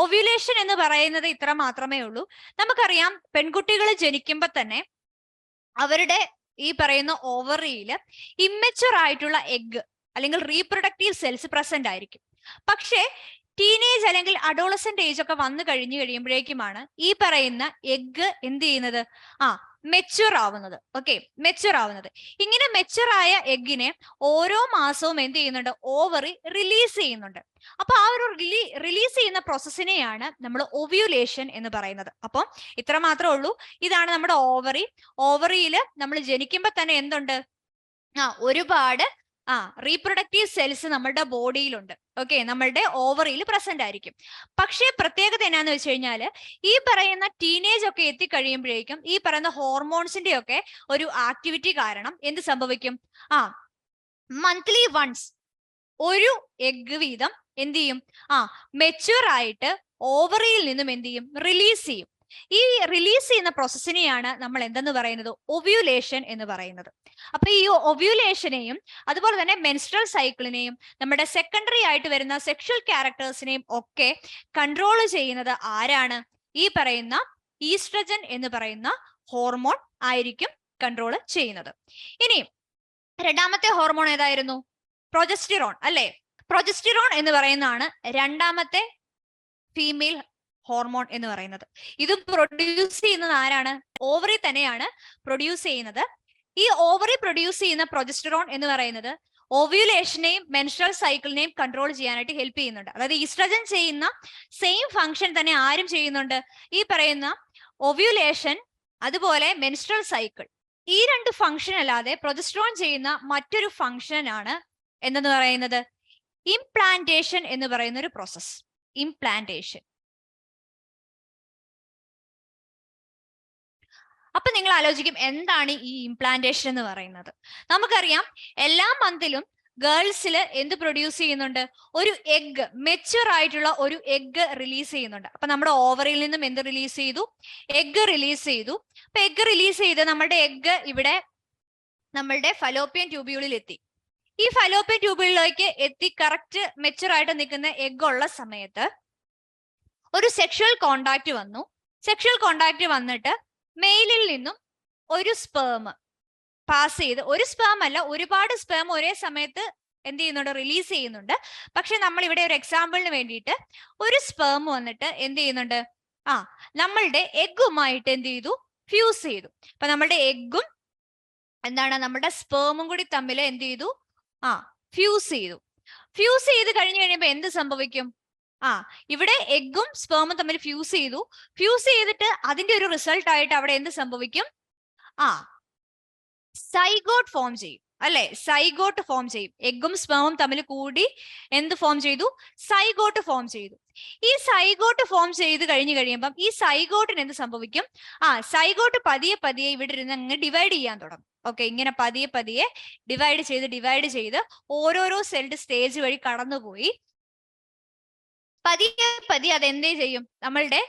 ഓവ്യുലേഷൻ എന്ന് പറയുന്നത് ഇത്ര മാത്രമേ ഉള്ളൂ. നമുക്കറിയാം പെൺകുട്ടികൾ ജനിക്കുമ്പോൾ തന്നെ അവരുടെ ഈ പറയുന്ന ഓവറിയിൽ ഇമ്മച്ചുവർ ആയിട്ടുള്ള എഗ് അല്ലെങ്കിൽ റീപ്രൊഡക്റ്റീവ് സെൽസ് പ്രസന്റ് ആയിരിക്കും. പക്ഷേ ടീനേജ് അല്ലെങ്കിൽ അഡോളസെന്റ് ഏജ് ഒക്കെ വന്നു കഴിയുമ്പോഴേക്കുമാണ് ഈ പറയുന്ന എഗ് എന്ത് ചെയ്യുന്നത്, മെച്യൂർ ആവുന്നത്. ഓക്കെ, മെച്യൂർ ആവുന്നത്. ഇങ്ങനെ മെച്യൂർ ആയ എഗ്ഗിനെ ഓരോ മാസവും എന്ത് ചെയ്യുന്നുണ്ട്, ഓവറി റിലീസ് ചെയ്യുന്നുണ്ട്. അപ്പൊ ആ ഒരു റിലീസ് ചെയ്യുന്ന പ്രോസസ്സിനെയാണ് നമ്മൾ ഒവ്യൂലേഷൻ എന്ന് പറയുന്നത്. അപ്പം ഇത്ര മാത്രമേ ഉള്ളൂ. ഇതാണ് നമ്മുടെ ഓവറി. ഓവറിയിൽ നമ്മൾ ജനിക്കുമ്പോൾ തന്നെ എന്തുണ്ട്, ഒരുപാട് റീപ്രൊഡക്റ്റീവ് സെൽസ് നമ്മുടെ ബോഡിയിലുണ്ട്. ഓക്കെ, നമ്മളുടെ ഓവറിയിൽ പ്രസന്റ് ആയിരിക്കും. പക്ഷേ പ്രത്യേകത എന്നാന്ന് വെച്ച് കഴിഞ്ഞാൽ ഈ പറയുന്ന ടീനേജ് ഒക്കെ എത്തിക്കഴിയുമ്പോഴേക്കും ഈ പറയുന്ന ഹോർമോൺസിന്റെ ഒക്കെ ഒരു ആക്ടിവിറ്റി കാരണം എന്ത് സംഭവിക്കും, മന്ത്ലി വൺസ് ഒരു എഗ് വീതം എന്ത് ചെയ്യും, മെച്യൂർ ആയിട്ട് ഓവറിയിൽ നിന്നും എന്ത് ചെയ്യും, റിലീസ് ചെയ്യും. ഈ റിലീസ് ചെയ്യുന്ന പ്രോസസ്സിനെയാണ് നമ്മൾ എന്തെന്ന് പറയുന്നത്, ഒവ്യൂലേഷൻ എന്ന് പറയുന്നത്. അപ്പൊ ഈ ഒവ്യൂലേഷനെയും അതുപോലെ തന്നെ മെൻസ്ട്രൽ സൈക്കിളിനെയും നമ്മുടെ സെക്കൻഡറി ആയിട്ട് വരുന്ന സെക്ഷൽ ക്യാരക്ടേഴ്സിനെയും ഒക്കെ കൺട്രോൾ ചെയ്യുന്നത് ആരാണ്, ഈ പറയുന്ന ഈസ്ട്രജൻ എന്ന് പറയുന്ന ഹോർമോൺ ആയിരിക്കും കൺട്രോൾ ചെയ്യുന്നത്. ഇനി രണ്ടാമത്തെ ഹോർമോൺ ഏതായിരുന്നു, പ്രൊജസ്റ്റിറോൺ അല്ലെ. പ്രൊജസ്റ്റിറോൺ എന്ന് പറയുന്നതാണ് രണ്ടാമത്തെ ഫീമെയിൽ ഹോർമോൺ എന്ന് പറയുന്നത്. ഇതും പ്രൊഡ്യൂസ് ചെയ്യുന്നത് ആരാണ്, ഓവറി തന്നെയാണ് പ്രൊഡ്യൂസ് ചെയ്യുന്നത്. ഈ ഓവറി പ്രൊഡ്യൂസ് ചെയ്യുന്ന പ്രൊജസ്റ്റിറോൺ എന്ന് പറയുന്നത് ഓവ്യുലേഷനെയും മെൻസ്ട്രൽ സൈക്കിളിനെയും കൺട്രോൾ ചെയ്യാനായിട്ട് ഹെൽപ്പ് ചെയ്യുന്നുണ്ട്. അതായത് ഈസ്ട്രജൻ ചെയ്യുന്ന സെയിം ഫംഗ്ഷൻ തന്നെ ആരും ചെയ്യുന്നുണ്ട്, ഈ പറയുന്ന ഓവ്യുലേഷൻ അതുപോലെ മെൻസ്ട്രൽ സൈക്കിൾ. ഈ രണ്ട് ഫംഗ്ഷൻ അല്ലാതെ പ്രൊജസ്റ്റിറോൺ ചെയ്യുന്ന മറ്റൊരു ഫംഗ്ഷൻ ആണ് എന്തെന്ന് പറയുന്നത്, ഇംപ്ലാന്റേഷൻ എന്ന് പറയുന്ന ഒരു പ്രോസസ്. ഇംപ്ലാന്റേഷൻ. അപ്പൊ നിങ്ങൾ ആലോചിക്കും എന്താണ് ഈ ഇംപ്ലാന്റേഷൻ എന്ന് പറയുന്നത്. നമുക്കറിയാം എല്ലാ മന്തിലും ഗേൾസിൽ എന്ത് പ്രൊഡ്യൂസ് ചെയ്യുന്നുണ്ട്, ഒരു എഗ്, മെച്യൂർ ആയിട്ടുള്ള ഒരു എഗ് റിലീസ് ചെയ്യുന്നുണ്ട്. അപ്പൊ നമ്മുടെ ഓവറിൽ നിന്നും എന്ത് റിലീസ് ചെയ്തു, എഗ് റിലീസ് ചെയ്തു. അപ്പൊ എഗ് റിലീസ് ചെയ്ത് നമ്മുടെ എഗ് ഇവിടെ നമ്മളുടെ ഫലോപ്പിയൻ ട്യൂബ്യൂളിൽ എത്തി. ഈ ഫലോപ്പിയൻ ട്യൂബ്യൂളിലേക്ക് എത്തി കറക്റ്റ് മെച്യൂർ ആയിട്ട് നിൽക്കുന്ന എഗ് ഉള്ള സമയത്ത് ഒരു സെക്ഷൽ കോണ്ടാക്ട് വന്നു. സെക്ഷൽ കോണ്ടാക്ട് വന്നിട്ട് മെയിലിൽ നിന്നും ഒരു സ്പേം പാസ് ചെയ്ത്, ഒരു സ്പേം അല്ല ഒരുപാട് സ്പേം ഒരേ സമയത്ത് എന്ത് ചെയ്യുന്നുണ്ട്, റിലീസ് ചെയ്യുന്നുണ്ട്. പക്ഷെ നമ്മൾ ഇവിടെ ഒരു എക്സാമ്പിളിന് വേണ്ടിയിട്ട് ഒരു സ്പേം വന്നിട്ട് എന്ത് ചെയ്യുന്നുണ്ട്, നമ്മളുടെ എഗ്ഗുമായിട്ട് എന്ത് ചെയ്തു, ഫ്യൂസ് ചെയ്തു. അപ്പൊ നമ്മളുടെ എഗ്ഗും എന്താണ് നമ്മുടെ സ്പേമും കൂടി തമ്മിൽ എന്ത് ചെയ്തു, ഫ്യൂസ് ചെയ്തു. ഫ്യൂസ് ചെയ്ത് കഴിഞ്ഞു കഴിയുമ്പോൾ എന്ത് സംഭവിക്കും, ഇവിടെ എഗ്ഗും സ്പേമും തമ്മിൽ ഫ്യൂസ് ചെയ്തു. ഫ്യൂസ് ചെയ്തിട്ട് അതിന്റെ ഒരു റിസൾട്ട് ആയിട്ട് അവിടെ എന്ത് സംഭവിക്കും, സൈഗോട്ട് ഫോം ചെയ്യും അല്ലെ. സൈഗോട്ട് ഫോം ചെയ്യും. എഗ്ഗും സ്പേമും തമ്മിൽ കൂടി എന്ത് ഫോം ചെയ്തു, സൈഗോട്ട് ഫോം ചെയ്തു. ഈ സൈഗോട്ട് ഫോം ചെയ്ത് കഴിഞ്ഞു കഴിയുമ്പം ഈ സൈഗോട്ടിന് എന്ത് സംഭവിക്കും, സൈഗോട്ട് പതിയെ പതിയെ ഇവിടെ ഇരുന്ന് അങ്ങ് ഡിവൈഡ് ചെയ്യാൻ തുടങ്ങും. ഓക്കെ, ഇങ്ങനെ പതിയെ പതിയെ ഡിവൈഡ് ചെയ്ത് ഓരോരോ സെൽഡ് സ്റ്റേജ് വഴി കടന്നുപോയി പതിയെ പതിയെ അതെന്തേ ചെയ്യും, നമ്മളുടെ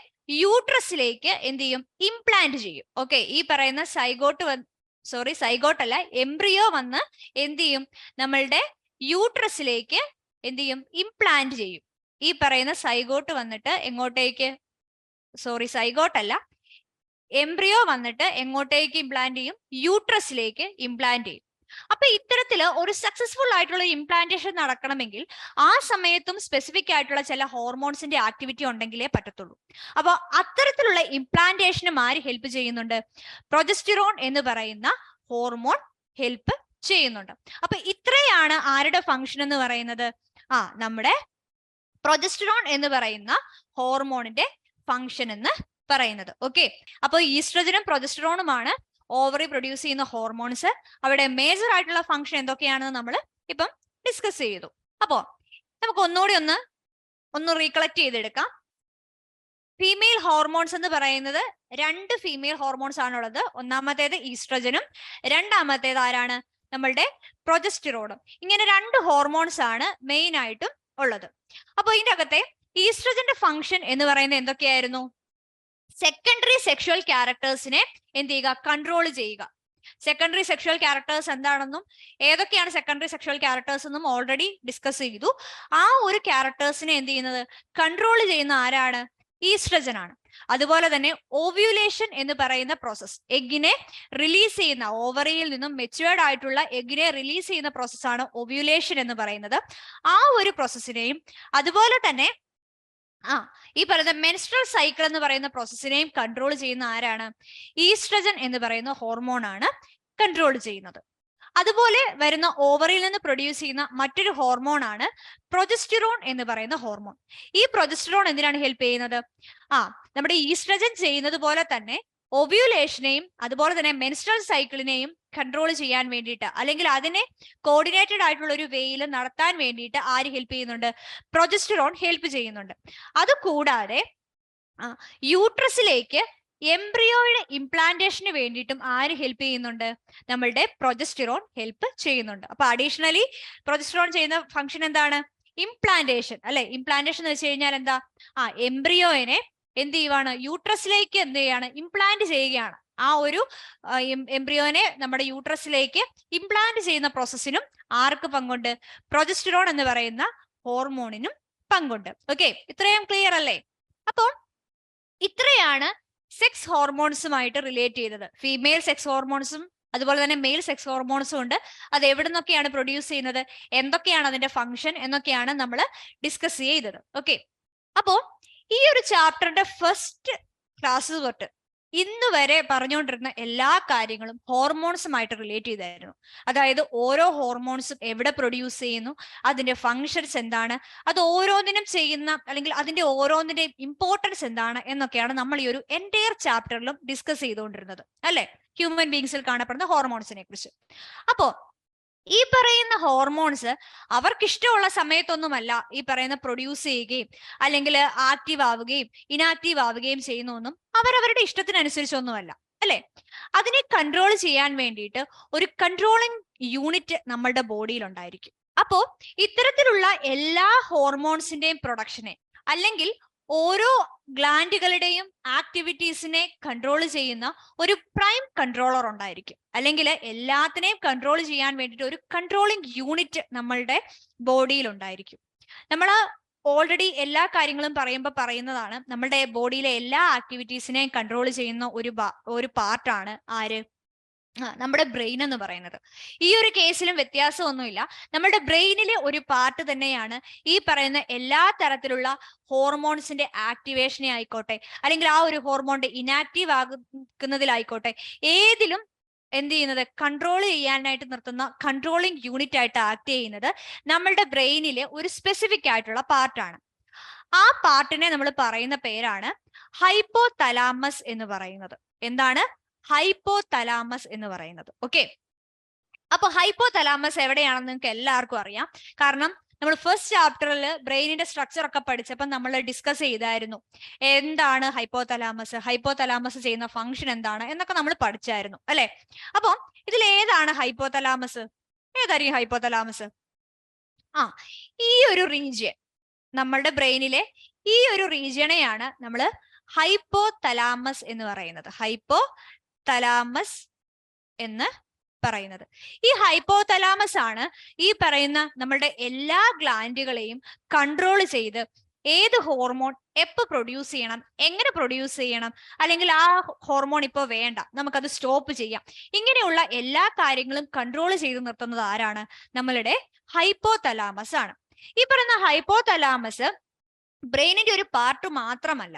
യൂട്രസിലേക്ക് എന്ത് ചെയ്യും, ഇംപ്ലാന്റ് ചെയ്യും. ഓക്കെ, ഈ പറയുന്ന സൈഗോട്ട് അല്ല, എംബ്രിയോ വന്ന് എന്ത് ചെയ്യും, നമ്മളുടെ യൂട്രസിലേക്ക് എന്ത് ചെയ്യും, ഇംപ്ലാന്റ് ചെയ്യും. ഈ പറയുന്ന സൈഗോട്ട് വന്നിട്ട് എങ്ങോട്ടേക്ക്, സൈഗോട്ട് അല്ല, എംബ്രിയോ വന്നിട്ട് എങ്ങോട്ടേക്ക് ഇംപ്ലാന്റ് ചെയ്യും, യൂട്രസിലേക്ക് ഇംപ്ലാന്റ് ചെയ്യും. അപ്പൊ ഇത്തരത്തില് ഒരു സക്സസ്ഫുൾ ആയിട്ടുള്ള ഇംപ്ലാന്റേഷൻ നടക്കണമെങ്കിൽ ആ സമയത്തും സ്പെസിഫിക് ആയിട്ടുള്ള ചില ഹോർമോൺസിന്റെ ആക്ടിവിറ്റി ഉണ്ടെങ്കിലേ പറ്റത്തുള്ളൂ. അപ്പൊ അത്തരത്തിലുള്ള ഇംപ്ലാന്റേഷനും ആര് ഹെൽപ്പ് ചെയ്യുന്നുണ്ട്, പ്രൊജസ്റ്റിറോൺ എന്ന് പറയുന്ന ഹോർമോൺ ഹെൽപ്പ് ചെയ്യുന്നുണ്ട്. അപ്പൊ ഇത്രയാണ് ആരുടെ ഫംഗ്ഷൻ എന്ന് പറയുന്നത്, നമ്മുടെ പ്രൊജസ്റ്റിറോൺ എന്ന് പറയുന്ന ഹോർമോണിന്റെ ഫംഗ്ഷൻ എന്ന് പറയുന്നത്. ഓക്കെ, അപ്പൊ ഈസ്ട്രജനും പ്രൊജസ്റ്റിറോണുമാണ് ഓവറി പ്രൊഡ്യൂസ് ചെയ്യുന്ന ഹോർമോൺസ്. അവിടെ മേജർ ആയിട്ടുള്ള ഫംഗ്ഷൻ എന്തൊക്കെയാണെന്ന് നമ്മൾ ഇപ്പം ഡിസ്കസ് ചെയ്തു. അപ്പോ നമുക്ക് ഒന്നുകൂടി ഒന്ന് റീകളക്ട് ചെയ്തെടുക്കാം. ഫീമെയിൽ ഹോർമോൺസ് എന്ന് പറയുന്നത് രണ്ട് ഫീമെയിൽ ഹോർമോൺസ് ആണുള്ളത്. ഒന്നാമത്തേത് ഈസ്ട്രജനും രണ്ടാമത്തേത് ആരാണ്, നമ്മളുടെ പ്രൊജസ്റ്റിറോണും. ഇങ്ങനെ രണ്ട് ഹോർമോൺസ് ആണ് മെയിൻ ആയിട്ടും ഉള്ളത്. അപ്പൊ ഇതിന്റെ അകത്തെ ഈസ്ട്രജന്റെ ഫംഗ്ഷൻ എന്ന് പറയുന്നത് എന്തൊക്കെയായിരുന്നു, സെക്കൻഡറി സെക്ഷൽ ക്യാരക്ടേഴ്സിനെ എന്ത് ചെയ്യുക, കൺട്രോൾ ചെയ്യുക. സെക്കൻഡറി സെക്ഷൽ ക്യാരക്ടേഴ്സ് എന്താണെന്നും ഏതൊക്കെയാണ് സെക്കൻഡറി സെക്ഷൽ ക്യാരക്ടേഴ്സ് എന്നും ഓൾറെഡി ഡിസ്കസ് ചെയ്തു. ആ ഒരു ക്യാരക്ടേഴ്സിനെ എന്ത് ചെയ്യുന്നത്, കൺട്രോൾ ചെയ്യുന്ന ആരാണ്, ഈസ്ട്രജൻ ആണ്. അതുപോലെ തന്നെ ഓവ്യുലേഷൻ എന്ന് പറയുന്ന പ്രോസസ്, എഗ്ഗിനെ റിലീസ് ചെയ്യുന്ന, ഓവറിയിൽ നിന്നും മെച്യൂർഡ് ആയിട്ടുള്ള എഗ്ഗിനെ റിലീസ് ചെയ്യുന്ന പ്രോസസ്സാണ് ഓവ്യുലേഷൻ എന്ന് പറയുന്നത്. ആ ഒരു പ്രോസസ്സിനെയും അതുപോലെ തന്നെ ഈ പറയുന്ന മെൻസ്ട്രൽ സൈക്കിൾ എന്ന് പറയുന്ന പ്രോസസ്സിനെയും കൺട്രോൾ ചെയ്യുന്ന ആരാണ്? ഈസ്ട്രജൻ എന്ന് പറയുന്ന ഹോർമോൺ ആണ് കൺട്രോൾ ചെയ്യുന്നത്. അതുപോലെ വരുന്ന ഓവറിൽ നിന്ന് പ്രൊഡ്യൂസ് ചെയ്യുന്ന മറ്റൊരു ഹോർമോൺ ആണ് പ്രൊജസ്റ്റിറോൺ എന്ന് പറയുന്ന ഹോർമോൺ. ഈ പ്രൊജസ്റ്റിറോൺ എന്തിനാണ് ഹെൽപ്പ് ചെയ്യുന്നത്? നമ്മുടെ ഈസ്ട്രജൻ ചെയ്യുന്നത് പോലെ തന്നെ ഒവ്യുലേഷനെയും അതുപോലെ തന്നെ മെൻസ്ട്രൽ സൈക്കിളിനെയും കൺട്രോൾ ചെയ്യാൻ വേണ്ടിയിട്ട്, അല്ലെങ്കിൽ അതിനെ കോർഡിനേറ്റഡ് ആയിട്ടുള്ള ഒരു വേയിൽ നടത്താൻ വേണ്ടിയിട്ട് ആര് ഹെൽപ്പ് ചെയ്യുന്നുണ്ട്? പ്രൊജസ്റ്റിറോൺ ഹെൽപ്പ് ചെയ്യുന്നുണ്ട്. അതുകൂടാതെ യൂട്രസിലേക്ക് എംബ്രിയോയുടെ ഇംപ്ലാന്റേഷന് വേണ്ടിയിട്ടും ആര് ഹെൽപ്പ് ചെയ്യുന്നുണ്ട്? നമ്മളുടെ പ്രൊജസ്റ്റിറോൺ ഹെൽപ്പ് ചെയ്യുന്നുണ്ട്. അപ്പൊ അഡീഷണലി പ്രൊജസ്റ്റിറോൺ ചെയ്യുന്ന ഫംഗ്ഷൻ എന്താണ്? ഇംപ്ലാന്റേഷൻ, അല്ലെ? ഇംപ്ലാന്റേഷൻ എന്ന് വെച്ച് കഴിഞ്ഞാൽ എന്താ? എംബ്രിയോനെ എന്ത് ചെയ്യുവാണ്? യൂട്രസിലേക്ക് എന്ത് ചെയ്യാണ്? ഇംപ്ലാന്റ് ചെയ്യുകയാണ്. ആ ഒരു എംബ്രിയോനെ നമ്മുടെ യൂട്രസിലേക്ക് ഇംപ്ലാന്റ് ചെയ്യുന്ന പ്രോസസ്സിനും ആർക്ക് പങ്കുണ്ട്? പ്രൊജസ്റ്റിറോൺ എന്ന് പറയുന്ന ഹോർമോണിനും പങ്കുണ്ട്. ഓക്കെ, ഇത്രയും ക്ലിയർ അല്ലേ? അപ്പോൾ ഇത്രയാണ് സെക്സ് ഹോർമോൺസുമായിട്ട് റിലേറ്റ് ചെയ്തത്. ഫീമെയിൽ സെക്സ് ഹോർമോൺസും അതുപോലെ തന്നെ മെയിൽ സെക്സ് ഹോർമോൺസും ഉണ്ട്. അത് എവിടെ നിന്നൊക്കെയാണ് പ്രൊഡ്യൂസ് ചെയ്യുന്നത്, എന്തൊക്കെയാണ് അതിന്റെ ഫംഗ്ഷൻ എന്നൊക്കെയാണ് നമ്മൾ ഡിസ്കസ് ചെയ്തത്. ഓക്കെ, അപ്പോ ഈ ഒരു ചാപ്റ്ററിന്റെ ഫസ്റ്റ് ക്ലാസ് തൊട്ട് ഇന്ന് വരെ പറഞ്ഞുകൊണ്ടിരുന്ന എല്ലാ കാര്യങ്ങളും ഹോർമോൺസുമായിട്ട് റിലേറ്റ് ചെയ്തായിരുന്നു. അതായത് ഓരോ ഹോർമോൺസും എവിടെ പ്രൊഡ്യൂസ് ചെയ്യുന്നു, അതിന്റെ ഫങ്ഷൻസ് എന്താണ്, അത് ഓരോന്നിനും ചെയ്യുന്ന അല്ലെങ്കിൽ അതിന്റെ ഓരോന്നിന്റെയും ഇമ്പോർട്ടൻസ് എന്താണ് എന്നൊക്കെയാണ് നമ്മൾ ഈ ഒരു എൻറ്റയർ ചാപ്റ്ററിലും ഡിസ്കസ് ചെയ്തുകൊണ്ടിരുന്നത്, അല്ലെ? ഹ്യൂമൻ ബീങ്സിൽ കാണപ്പെടുന്ന ഹോർമോൺസിനെ കുറിച്ച്. അപ്പോ ഈ പറയുന്ന ഹോർമോൺസ് അവർക്കിഷ്ടമുള്ള സമയത്തൊന്നുമല്ല ഈ പറയുന്ന പ്രൊഡ്യൂസ് ചെയ്യുകയും അല്ലെങ്കിൽ ആക്റ്റീവ് ആവുകയും ഇനാക്റ്റീവ് ആവുകയും ചെയ്യുന്നൊന്നും അവരവരുടെ ഇഷ്ടത്തിനനുസരിച്ചൊന്നുമല്ല, അല്ലെ? അതിനെ കൺട്രോൾ ചെയ്യാൻ വേണ്ടിയിട്ട് ഒരു കൺട്രോളിങ് യൂണിറ്റ് നമ്മളുടെ ബോഡിയിൽ ഉണ്ടായിരിക്കും. അപ്പോ ഇത്തരത്തിലുള്ള എല്ലാ ഹോർമോൺസിന്റെയും പ്രൊഡക്ഷനെ അല്ലെങ്കിൽ ഓരോ ഗ്ലാൻഡുകളുടെയും ആക്ടിവിറ്റീസിനെ കൺട്രോൾ ചെയ്യുന്ന ഒരു പ്രൈം കൺട്രോളർ ഉണ്ടായിരിക്കും. അല്ലെങ്കിൽ എല്ലാത്തിനെയും കൺട്രോൾ ചെയ്യാൻ വേണ്ടിയിട്ട് ഒരു കൺട്രോളിങ് യൂണിറ്റ് നമ്മളുടെ ബോഡിയിൽ ഉണ്ടായിരിക്കും. നമ്മൾ ഓൾറെഡി എല്ലാ കാര്യങ്ങളും പറയുന്നതാണ്, നമ്മളുടെ ബോഡിയിലെ എല്ലാ ആക്ടിവിറ്റീസിനെയും കൺട്രോൾ ചെയ്യുന്ന ഒരു പാർട്ടാണ് ആര്? നമ്മുടെ ബ്രെയിൻ എന്ന് പറയുന്നത്. ഈ ഒരു കേസിലും വ്യത്യാസമൊന്നുമില്ല. നമ്മുടെ ബ്രെയിനിലെ ഒരു പാർട്ട് തന്നെയാണ് ഈ പറയുന്ന എല്ലാ തരത്തിലുള്ള ഹോർമോൺസിന്റെ ആക്ടിവേഷനെ ആയിക്കോട്ടെ അല്ലെങ്കിൽ ആ ഒരു ഹോർമോണിന്റെ ഇനാക്റ്റീവ് ആകുന്നതിലായിക്കോട്ടെ, ഏതിലും എന്ത് ചെയ്യുന്നത്? കൺട്രോൾ ചെയ്യാനായിട്ട് നിർത്തുന്ന കൺട്രോളിങ് യൂണിറ്റ് ആയിട്ട് ആക്ട് ചെയ്യുന്നത് നമ്മളുടെ ബ്രെയിനിലെ ഒരു സ്പെസിഫിക് ആയിട്ടുള്ള പാർട്ടാണ്. ആ പാർട്ടിനെ നമ്മൾ പറയുന്ന പേരാണ് ഹൈപ്പോ തലാമസ് എന്ന് പറയുന്നത്. എന്താണ്? ഹൈപ്പോ തലാമസ് എന്ന് പറയുന്നത്. ഓക്കെ, അപ്പൊ ഹൈപ്പോ തലാമസ് എവിടെയാണെന്ന് നിങ്ങൾക്ക് എല്ലാവർക്കും അറിയാം. കാരണം നമ്മൾ ഫസ്റ്റ് ചാപ്റ്ററിൽ ബ്രെയിനിന്റെ സ്ട്രക്ചർ ഒക്കെ പഠിച്ചപ്പോൾ നമ്മൾ ഡിസ്കസ് ചെയ്തായിരുന്നു എന്താണ് ഹൈപ്പോ തലാമസ് ചെയ്യുന്ന ഫംഗ്ഷൻ എന്താണ് എന്നൊക്കെ നമ്മൾ പഠിച്ചായിരുന്നു, അല്ലെ? അപ്പൊ ഇതിൽ ഏതാണ് ഹൈപ്പോ തലാമസ്? ഏതായിരിക്കും ഹൈപ്പോ തലാമസ്? ഈ ഒരു റീജിയൻ, നമ്മളുടെ ബ്രെയിനിലെ ഈ ഒരു റീജിയനെയാണ് നമ്മൾ ഹൈപ്പോ തലാമസ് എന്ന് പറയുന്നത്. ഹൈപ്പോ തലാമസ് എന്ന് പറയുന്നത്. ഈ ഹൈപ്പോ തലാമസ് ആണ് ഈ പറയുന്ന നമ്മളുടെ എല്ലാ ഗ്ലാൻഡുകളെയും കൺട്രോൾ ചെയ്ത് ഏത് ഹോർമോൺ എപ്പോൾ പ്രൊഡ്യൂസ് ചെയ്യണം, എങ്ങനെ പ്രൊഡ്യൂസ് ചെയ്യണം, അല്ലെങ്കിൽ ആ ഹോർമോൺ ഇപ്പോൾ വേണ്ട, നമുക്കത് സ്റ്റോപ്പ് ചെയ്യാം, ഇങ്ങനെയുള്ള എല്ലാ കാര്യങ്ങളും കൺട്രോൾ ചെയ്ത് നിർത്തുന്നത് ആരാണ്? നമ്മളുടെ ഹൈപ്പോ തലാമസ് ആണ്. ഈ പറയുന്ന ഹൈപ്പോ തലാമസ് ബ്രെയിനിന്റെ ഒരു പാർട്ട് മാത്രമല്ല,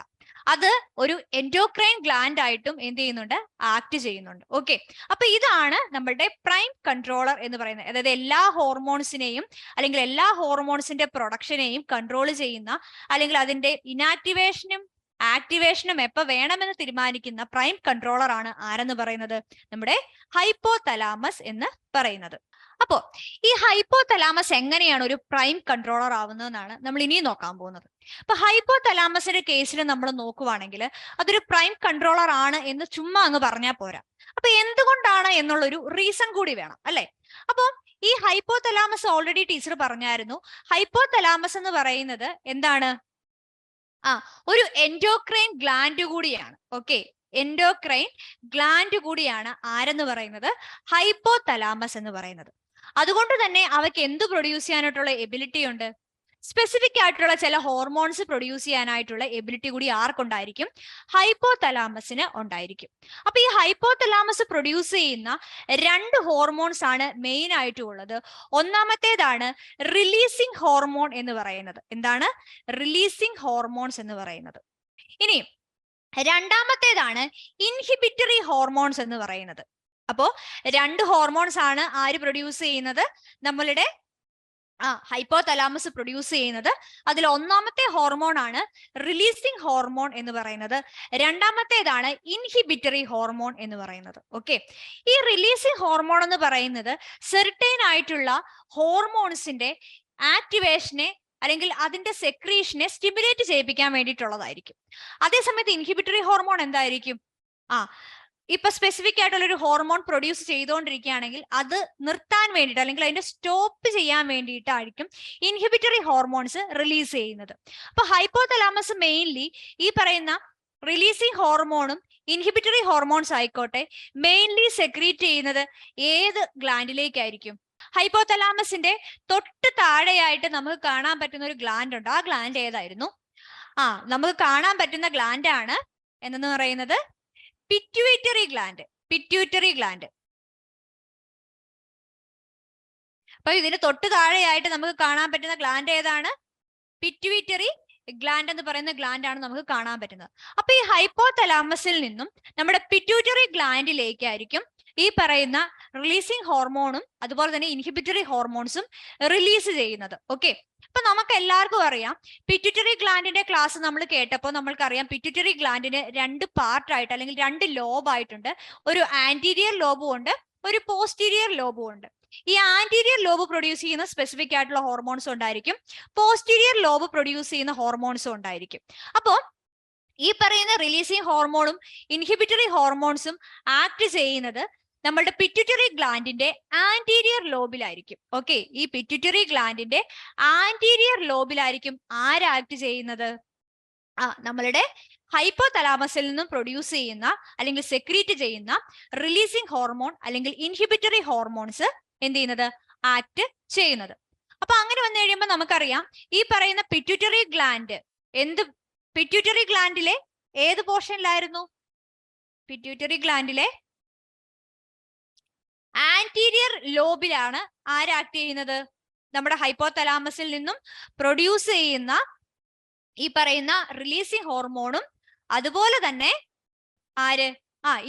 അത് ഒരു എൻഡോക്രൈൻ ഗ്ലാൻഡ് ആയിട്ടും എന്ത് ചെയ്യുന്നുണ്ട്? ആക്ട് ചെയ്യുന്നുണ്ട്. ഓക്കെ, അപ്പൊ ഇതാണ് നമ്മളുടെ പ്രൈം കൺട്രോളർ എന്ന് പറയുന്നത്. അതായത് എല്ലാ ഹോർമോൺസിനെയും അല്ലെങ്കിൽ എല്ലാ ഹോർമോൺസിന്റെ പ്രൊഡക്ഷനെയും കൺട്രോൾ ചെയ്യുന്ന അല്ലെങ്കിൽ അതിന്റെ ഇനാക്ടിവേഷനും ആക്ടിവേഷനും എപ്പോൾ വേണമെന്ന് തീരുമാനിക്കുന്ന പ്രൈം കൺട്രോളർ ആണ് ആരെന്ന് പറയുന്നത്? നമ്മുടെ ഹൈപ്പോ തലാമസ് എന്ന് പറയുന്നത്. അപ്പോ ഈ ഹൈപ്പോ തലാമസ് എങ്ങനെയാണ് ഒരു പ്രൈം കൺട്രോളർ ആവുന്നതെന്നാണ് നമ്മൾ ഇനി നോക്കാൻ പോകുന്നത്. അപ്പൊ ഹൈപ്പോ തലാമസിന്റെ കേസിൽ നമ്മൾ നോക്കുവാണെങ്കിൽ അതൊരു പ്രൈം കൺട്രോളർ ആണ് എന്ന് ചുമ്മാ അങ്ങ് പറഞ്ഞാൽ പോരാ. അപ്പൊ എന്തുകൊണ്ടാണ് എന്നുള്ളൊരു റീസൺ കൂടി വേണം, അല്ലെ? അപ്പൊ ഈ ഹൈപ്പോ തലാമസ് ഓൾറെഡി ടീച്ചർ പറഞ്ഞായിരുന്നു. ഹൈപ്പോ തലാമസ് എന്ന് പറയുന്നത് എന്താണ്? ഒരു എൻഡോക്രൈൻ ഗ്ലാൻഡ് കൂടിയാണ്. ഓക്കെ, എൻഡോക്രൈൻ ഗ്ലാൻഡ് കൂടിയാണ് ആരെന്ന് പറയുന്നത്? ഹൈപ്പോ തലാമസ് എന്ന് പറയുന്നത്. അതുകൊണ്ട് തന്നെ അവയ്ക്ക് എന്ത് പ്രൊഡ്യൂസ് ചെയ്യാനായിട്ടുള്ള എബിലിറ്റി ഉണ്ട്? സ്പെസിഫിക് ആയിട്ടുള്ള ചില ഹോർമോൺസ് പ്രൊഡ്യൂസ് ചെയ്യാനായിട്ടുള്ള എബിലിറ്റി കൂടി ആർക്കുണ്ടായിരിക്കും? ഹൈപ്പോതലാമസിന് ഉണ്ടായിരിക്കും. അപ്പൊ ഈ ഹൈപ്പോതലാമസ് പ്രൊഡ്യൂസ് ചെയ്യുന്ന 2 ഹോർമോൺസ് ആണ് മെയിൻ ആയിട്ടുള്ളത്. ഒന്നാമത്തേതാണ് റിലീസിംഗ് ഹോർമോൺ എന്ന് പറയുന്നത്. എന്താണ് റിലീസിംഗ് ഹോർമോൺസ് എന്ന് പറയുന്നത്? ഇനി രണ്ടാമത്തേതാണ് ഇൻഹിബിറ്ററി ഹോർമോൺസ് എന്ന് പറയുന്നത്. അപ്പോ 2 ഹോർമോൺസ് ആണ് ആര് പ്രൊഡ്യൂസ് ചെയ്യുന്നത്? നമ്മളുടെ ഹൈപ്പോതലാമസ് പ്രൊഡ്യൂസ് ചെയ്യുന്നത്. അതിൽ ഒന്നാമത്തെ ഹോർമോൺ ആണ് റിലീസിംഗ് ഹോർമോൺ എന്ന് പറയുന്നത്. രണ്ടാമത്തേതാണ് ഇൻഹിബിറ്ററി ഹോർമോൺ എന്ന് പറയുന്നത്. ഓക്കെ, ഈ റിലീസിംഗ് ഹോർമോൺ എന്ന് പറയുന്നത് സെർട്ടൈൻ ആയിട്ടുള്ള ഹോർമോൺസിന്റെ ആക്ടിവേഷനെ അല്ലെങ്കിൽ അതിന്റെ സെക്രീഷനെ സ്റ്റിമുലേറ്റ് ചെയ്യിപ്പിക്കാൻ വേണ്ടിയിട്ടുള്ളതായിരിക്കും. അതേസമയത്ത് ഇൻഹിബിറ്ററി ഹോർമോൺ എന്തായിരിക്കും? ഇപ്പൊ സ്പെസിഫിക് ആയിട്ടുള്ള ഒരു ഹോർമോൺ പ്രൊഡ്യൂസ് ചെയ്തുകൊണ്ടിരിക്കുകയാണെങ്കിൽ അത് നിർത്താൻ വേണ്ടിയിട്ട് അല്ലെങ്കിൽ അതിന്റെ സ്റ്റോപ്പ് ചെയ്യാൻ വേണ്ടിയിട്ടായിരിക്കും ഇൻഹിബിറ്ററി ഹോർമോൺസ് റിലീസ് ചെയ്യുന്നത്. അപ്പൊ ഹൈപ്പോതലാമസ് മെയിൻലി ഈ പറയുന്ന റിലീസിംഗ് ഹോർമോണും ഇൻഹിബിറ്ററി ഹോർമോൺസ് ആയിക്കോട്ടെ മെയിൻലി സെക്രീറ്റ് ചെയ്യുന്നത് ഏത് ഗ്ലാൻഡിലേക്കായിരിക്കും? ഹൈപ്പോതലാമസിന്റെ തൊട്ട് താഴെയായിട്ട് നമുക്ക് കാണാൻ പറ്റുന്ന ഒരു ഗ്ലാൻഡ് ഉണ്ട്. ആ ഗ്ലാൻഡ് ഏതായിരുന്നു? നമുക്ക് കാണാൻ പറ്റുന്ന ഗ്ലാൻഡ് ആണ് എന്ന് പറയുന്നത് പിറ്റ്യൂട്ടറി ഗ്ലാൻഡ്. Pituitary gland. അപ്പൊ ഇതിന് തൊട്ട് താഴെയായിട്ട് നമുക്ക് കാണാൻ പറ്റുന്ന ഗ്ലാൻഡ് ഏതാണ്? പിറ്റ്യൂട്ടറി ഗ്ലാൻഡ് എന്ന് പറയുന്ന ഗ്ലാൻഡ് ആണ് നമുക്ക് കാണാൻ പറ്റുന്നത്. അപ്പൊ ഈ ഹൈപ്പോതലാമസിൽ നിന്നും നമ്മുടെ പിറ്റ്യൂട്ടറി ഗ്ലാൻഡിലേക്കായിരിക്കും ഈ പറയുന്ന റിലീസിംഗ് ഹോർമോണും അതുപോലെ തന്നെ ഇൻഹിബിറ്ററി ഹോർമോൺസും റിലീസ് ചെയ്യുന്നത്. ഓക്കെ, അപ്പൊ നമുക്ക് എല്ലാവർക്കും അറിയാം പിറ്റ്യൂട്ടറി ഗ്ലാൻഡിന്റെ ക്ലാസ് നമ്മൾ കേട്ടപ്പോൾ നമ്മൾക്കറിയാം പിറ്റ്യൂട്ടറി ഗ്ലാൻഡിന് 2 പാർട്ടായിട്ട് അല്ലെങ്കിൽ 2 ലോബായിട്ടുണ്ട്. ഒരു ആന്റീരിയർ ലോബും ഉണ്ട്, ഒരു പോസ്റ്റീരിയർ ലോബും ഉണ്ട്. ഈ ആന്റീരിയർ ലോബ് പ്രൊഡ്യൂസ് ചെയ്യുന്ന സ്പെസിഫിക് ആയിട്ടുള്ള ഹോർമോൺസും ഉണ്ടായിരിക്കും, പോസ്റ്റീരിയർ ലോബ് പ്രൊഡ്യൂസ് ചെയ്യുന്ന ഹോർമോൺസും ഉണ്ടായിരിക്കും. അപ്പോ ഈ പറയുന്ന റിലീസിംഗ് ഹോർമോണും ഇൻഹിബിറ്ററി ഹോർമോൺസും ആക്ട് ചെയ്യുന്നത് നമ്മളുടെ പിറ്റ്യൂട്ടറി ഗ്ലാൻഡിന്റെ ആന്റീരിയർ ലോബിലായിരിക്കും. ഓക്കെ, ഈ പിറ്റ്യൂട്ടറി ഗ്ലാൻഡിന്റെ ആന്റീരിയർ ലോബിലായിരിക്കും ആര് ആക്ട് ചെയ്യുന്നത്? നമ്മളുടെ ഹൈപ്പോതലാമസിൽ നിന്നും പ്രൊഡ്യൂസ് ചെയ്യുന്ന അല്ലെങ്കിൽ സെക്രീറ്റ് ചെയ്യുന്ന റിലീസിംഗ് ഹോർമോൺ അല്ലെങ്കിൽ ഇൻഹിബിറ്ററി ഹോർമോൺസ് എന്ത് ചെയ്യുന്നത്? ആക്ട് ചെയ്യുന്നത്. അപ്പൊ അങ്ങനെ വന്നു കഴിയുമ്പോൾ നമുക്കറിയാം ഈ പറയുന്ന പിറ്റ്യൂട്ടറി ഗ്ലാൻഡ് പിറ്റ്യൂട്ടറി ഗ്ലാൻഡിലെ ഏത് പോർഷനിലായിരുന്നു? പിറ്റ്യൂട്ടറി ഗ്ലാൻഡിലെ ആന്റീരിയർ ലോബിലാണ് ആര് ആക്ട് ചെയ്യുന്നത്? നമ്മുടെ ഹൈപ്പോതലാമസിൽ നിന്നും പ്രൊഡ്യൂസ് ചെയ്യുന്ന ഈ പറയുന്ന റിലീസിംഗ് ഹോർമോണും അതുപോലെ തന്നെ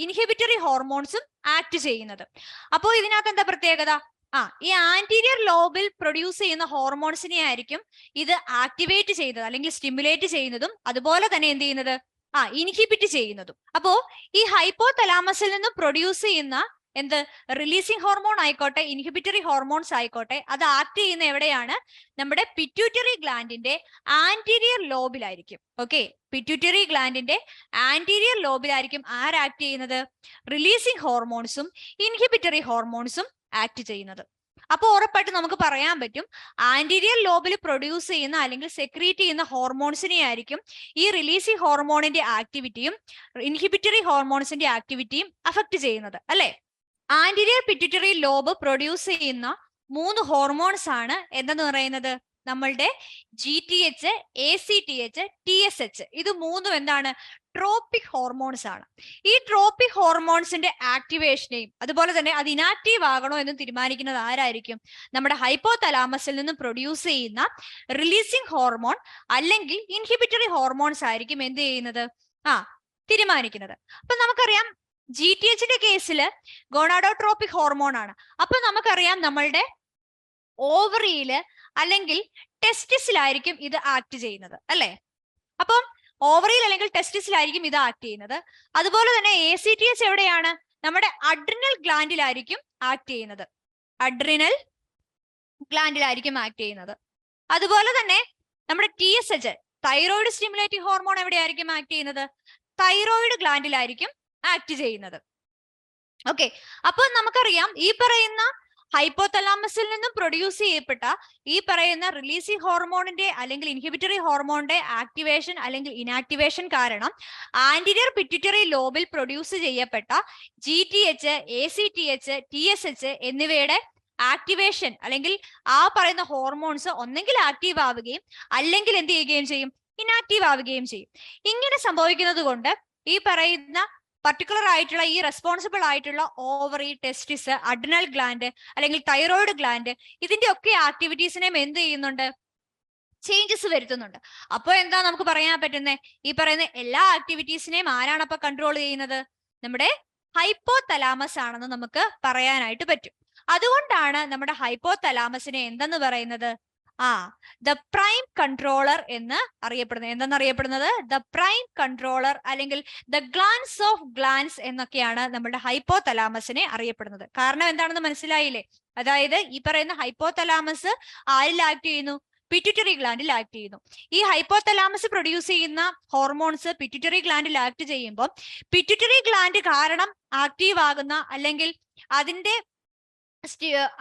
ഇൻഹിബിറ്ററി ഹോർമോൺസും ആക്ട് ചെയ്യുന്നത്. അപ്പോൾ ഇതിനകത്ത് എന്താ പ്രത്യേകത? ഈ ആന്റീരിയർ ലോബിൽ പ്രൊഡ്യൂസ് ചെയ്യുന്ന ഹോർമോൺസിനെ ആയിരിക്കും ഇത് ആക്ടിവേറ്റ് ചെയ്യുന്നത് അല്ലെങ്കിൽ സ്റ്റിമുലേറ്റ് ചെയ്യുന്നതും അതുപോലെ തന്നെ എന്ത് ചെയ്യുന്നത്? ഇൻഹിബിറ്റ് ചെയ്യുന്നതും. അപ്പോ ഈ ഹൈപ്പോതലാമസിൽ നിന്നും പ്രൊഡ്യൂസ് ചെയ്യുന്ന റിലീസിംഗ് ഹോർമോൺ ആയിക്കോട്ടെ ഇൻഹിബിറ്ററി ഹോർമോൺസ് ആയിക്കോട്ടെ അത് ആക്ട് ചെയ്യുന്ന എവിടെയാണ്? നമ്മുടെ പിറ്റ്യൂട്ടറി ഗ്ലാൻഡിന്റെ ആന്റീരിയർ ലോബിലായിരിക്കും. ഓക്കെ, പിറ്റ്യൂട്ടറി ഗ്ലാൻഡിന്റെ ആന്റീരിയർ ലോബിലായിരിക്കും ആര് ആക്ട് ചെയ്യുന്നത്? റിലീസിംഗ് ഹോർമോൺസും ഇൻഹിബിറ്ററി ഹോർമോൺസും ആക്ട് ചെയ്യുന്നത്. അപ്പോൾ ഉറപ്പായിട്ട് നമുക്ക് പറയാൻ പറ്റും ആന്റീരിയർ ലോബിൽ പ്രൊഡ്യൂസ് ചെയ്യുന്ന അല്ലെങ്കിൽ സെക്രീറ്റ് ചെയ്യുന്ന ഹോർമോൺസിനെ ആയിരിക്കും ഈ റിലീസിംഗ് ഹോർമോണിന്റെ ആക്ടിവിറ്റിയും ഇൻഹിബിറ്ററി ഹോർമോൺസിന്റെ ആക്ടിവിറ്റിയും അഫക്ട് ചെയ്യുന്നത് അല്ലെ? ആന്റീരിയർ പിറ്റ്യൂട്ടറി ലോബ് പ്രൊഡ്യൂസ് ചെയ്യുന്ന 3 ഹോർമോൺസ് ആണ് എന്തെന്ന് പറയുന്നത്? നമ്മളുടെ GTH, ACTH, TSH. ഇത് 3 എന്താണ്? ട്രോപ്പിക് ഹോർമോൺസ് ആണ്. ഈ ട്രോപ്പിക് ഹോർമോൺസിന്റെ ആക്ടിവേഷനെയും അതുപോലെ തന്നെ അത് ഇനാക്റ്റീവ് ആകണോ എന്ന് തീരുമാനിക്കുന്നത് ആരായിരിക്കും? നമ്മുടെ ഹൈപ്പോതലാമസിൽ നിന്നും പ്രൊഡ്യൂസ് ചെയ്യുന്ന റിലീസിംഗ് ഹോർമോൺ അല്ലെങ്കിൽ ഇൻഹിബിറ്ററി ഹോർമോൺസ് ആയിരിക്കും എന്ത് ചെയ്യുന്നത്? തീരുമാനിക്കുന്നത്. അപ്പൊ നമുക്കറിയാം GTHന്റെ കേസിൽ ഗോണാഡോട്രോപിക് ഹോർമോൺ ആണ്. അപ്പൊ നമുക്കറിയാം നമ്മളുടെ ഓവറിയില് അല്ലെങ്കിൽ ടെസ്റ്റിസിലായിരിക്കും ഇത് ആക്ട് ചെയ്യുന്നത് അല്ലെ? അപ്പം ഓവറിയിൽ അല്ലെങ്കിൽ ടെസ്റ്റിസിലായിരിക്കും ഇത് ആക്ട് ചെയ്യുന്നത്. അതുപോലെ തന്നെ ACTH എവിടെയാണ്? നമ്മുടെ അഡ്രിനൽ ഗ്ലാൻഡിലായിരിക്കും ആക്ട് ചെയ്യുന്നത്. അഡ്രിനൽ ഗ്ലാൻഡിലായിരിക്കും ആക്ട് ചെയ്യുന്നത്. അതുപോലെ തന്നെ നമ്മുടെ TSH തൈറോയിഡ് സ്റ്റിമുലേറ്റിംഗ് ഹോർമോൺ എവിടെയായിരിക്കും ആക്ട് ചെയ്യുന്നത്? തൈറോയിഡ് ഗ്ലാൻഡിലായിരിക്കും ആക്ട് ചെയ്യുന്നത്. ഓക്കെ, അപ്പൊ നമുക്കറിയാം ഈ പറയുന്ന ഹൈപ്പോതലാമസിൽ നിന്നും പ്രൊഡ്യൂസ് ചെയ്യപ്പെട്ട ഈ പറയുന്ന റിലീസിംഗ് ഹോർമോണിന്റെ അല്ലെങ്കിൽ ഇൻഹിബിറ്ററി ഹോർമോണിന്റെ ആക്ടിവേഷൻ അല്ലെങ്കിൽ ഇനാക്ടിവേഷൻ കാരണം ആന്റീരിയർ പിറ്റ്യൂട്ടറി ലോബിൽ പ്രൊഡ്യൂസ് ചെയ്യപ്പെട്ട GTH, ACTH, TSH എന്നിവയുടെ ആക്ടിവേഷൻ അല്ലെങ്കിൽ ആ പറയുന്ന ഹോർമോൺസ് ഒന്നെങ്കിൽ ആക്റ്റീവ് ആവുകയും അല്ലെങ്കിൽ എന്ത് ചെയ്യുകയും ചെയ്യും, ഇനാക്റ്റീവ് ആവുകയും ചെയ്യും. ഇങ്ങനെ സംഭവിക്കുന്നത് കൊണ്ട് ഈ പറയുന്ന പർട്ടിക്കുലർ ആയിട്ടുള്ള ഈ റെസ്പോൺസിബിൾ ആയിട്ടുള്ള ഓവറി, ടെസ്റ്റിസ്, അഡ്രിനൽ ഗ്ലാൻഡ് അല്ലെങ്കിൽ തൈറോയിഡ് ഗ്ലാൻഡ് ഇതിന്റെ ഒക്കെ ആക്ടിവിറ്റീസിനെയും എന്ത് ചെയ്യുന്നുണ്ട്, ചേഞ്ചസ് വരുത്തുന്നുണ്ട്. അപ്പോൾ എന്താ നമുക്ക് പറയാൻ പറ്റുന്നത്, ഈ പറയുന്ന എല്ലാ ആക്ടിവിറ്റീസിനെയും ആരാണ് അപ്പൊ കൺട്രോൾ ചെയ്യുന്നത്, നമ്മുടെ ഹൈപ്പോ തലാമസ് ആണെന്ന് നമുക്ക് പറയാനായിട്ട് പറ്റും. അതുകൊണ്ടാണ് നമ്മുടെ ഹൈപ്പോ തലാമസിനെ എന്തെന്ന് പറയുന്നത്, ദ പ്രൈം കൺട്രോളർ എന്ന് അറിയപ്പെടുന്നത്. എന്തെന്നറിയപ്പെടുന്നത്, ദ പ്രൈം കൺട്രോളർ അല്ലെങ്കിൽ ദ ഗ്ലാൻസ് ഓഫ് ഗ്ലാൻസ് എന്നൊക്കെയാണ് നമ്മുടെ ഹൈപ്പോ തലാമസിനെ അറിയപ്പെടുന്നത്. കാരണം എന്താണെന്ന് മനസ്സിലായില്ലേ? അതായത് ഈ പറയുന്ന ഹൈപ്പോ തലാമസ് ആരിൽ ആക്ട് ചെയ്യുന്നു, പിറ്റ്യൂട്ടറി ഗ്ലാൻഡിൽ ആക്ട് ചെയ്യുന്നു. ഈ ഹൈപ്പോ തലാമസ് പ്രൊഡ്യൂസ് ചെയ്യുന്ന ഹോർമോൺസ് പിറ്റ്യൂട്ടറി ഗ്ലാൻഡിൽ ആക്ട് ചെയ്യുമ്പോൾ പിറ്റ്യൂട്ടറി ഗ്ലാൻഡ് കാരണം ആക്റ്റീവ് ആകുന്ന അല്ലെങ്കിൽ അതിന്റെ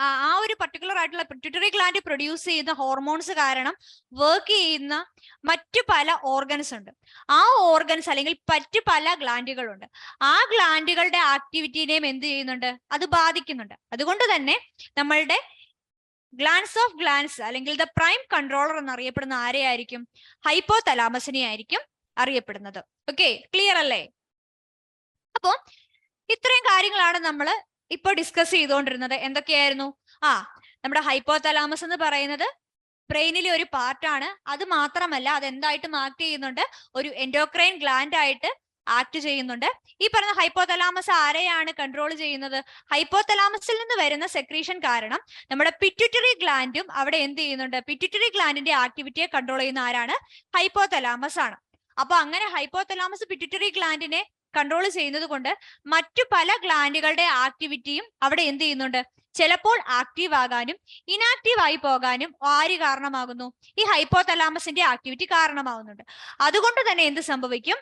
ആ ഒരു പർട്ടിക്കുലർ ആയിട്ടുള്ള പിറ്റ്യൂട്ടറി ഗ്ലാൻഡ് പ്രൊഡ്യൂസ് ചെയ്യുന്ന ഹോർമോൺസ് കാരണം വർക്ക് ചെയ്യുന്ന മറ്റു പല ഓർഗൻസ് ഉണ്ട്. ആ ഓർഗൻസ് അല്ലെങ്കിൽ മറ്റു പല ഗ്ലാൻഡുകളുണ്ട്. ആ ഗ്ലാൻഡുകളുടെ ആക്ടിവിറ്റിനെയും എന്ത് ചെയ്യുന്നുണ്ട്, അത് ബാധിക്കുന്നുണ്ട്. അതുകൊണ്ട് തന്നെ നമ്മളുടെ ഗ്ലാൻസ് ഓഫ് ഗ്ലാൻസ് അല്ലെങ്കിൽ ദ പ്രൈം കൺട്രോളർ എന്നറിയപ്പെടുന്ന ആരെയായിരിക്കും, ഹൈപ്പോ തലാമസിനെ ആയിരിക്കും അറിയപ്പെടുന്നത്. ഓക്കെ, ക്ലിയർ അല്ലേ? അപ്പോ ഇത്രയും കാര്യങ്ങളാണ് നമ്മൾ ഇപ്പൊ ഡിസ്കസ് ചെയ്തുകൊണ്ടിരുന്നത്. എന്തൊക്കെയായിരുന്നു? നമ്മുടെ ഹൈപ്പോ തലാമസ് എന്ന് പറയുന്നത് ബ്രെയിനിലെ ഒരു പാർട്ടാണ്. അത് മാത്രമല്ല, അത് എന്തായിട്ടും ആക്ട് ചെയ്യുന്നുണ്ട്, ഒരു എൻഡോക്രൈൻ ഗ്ലാൻഡ് ആയിട്ട് ആക്ട് ചെയ്യുന്നുണ്ട്. ഈ പറഞ്ഞ ഹൈപ്പോ തലാമസ് ആരെയാണ് കൺട്രോൾ ചെയ്യുന്നത്, ഹൈപ്പോ തലാമസിൽ നിന്ന് വരുന്ന സെക്രീഷൻ കാരണം നമ്മുടെ പിറ്റ്യൂട്ടറി ഗ്ലാൻഡും അവിടെ എന്ത് ചെയ്യുന്നുണ്ട്, പിറ്റ്യൂട്ടറി ഗ്ലാൻഡിന്റെ ആക്ടിവിറ്റിയെ കൺട്രോൾ ചെയ്യുന്ന ആരാണ്, ഹൈപ്പോ തലാമസ് ആണ്. അപ്പൊ അങ്ങനെ ഹൈപ്പോ തലാമസ് പിറ്റ്യൂട്ടറി ഗ്ലാൻഡിനെ കൺട്രോൾ ചെയ്യുന്നത് കൊണ്ട് മറ്റു പല ഗ്ലാൻഡുകളുടെ ആക്ടിവിറ്റിയും അവിടെ എന്ത് ചെയ്യുന്നുണ്ട്, ചിലപ്പോൾ ആക്റ്റീവ് ആകാനും ഇനാക്റ്റീവ് ആയി പോകാനും ആര് കാരണമാകുന്നു, ഈ ഹൈപ്പോ തലാമസിന്റെ ആക്ടിവിറ്റി കാരണമാകുന്നുണ്ട്. അതുകൊണ്ട് തന്നെ എന്ത് സംഭവിക്കും,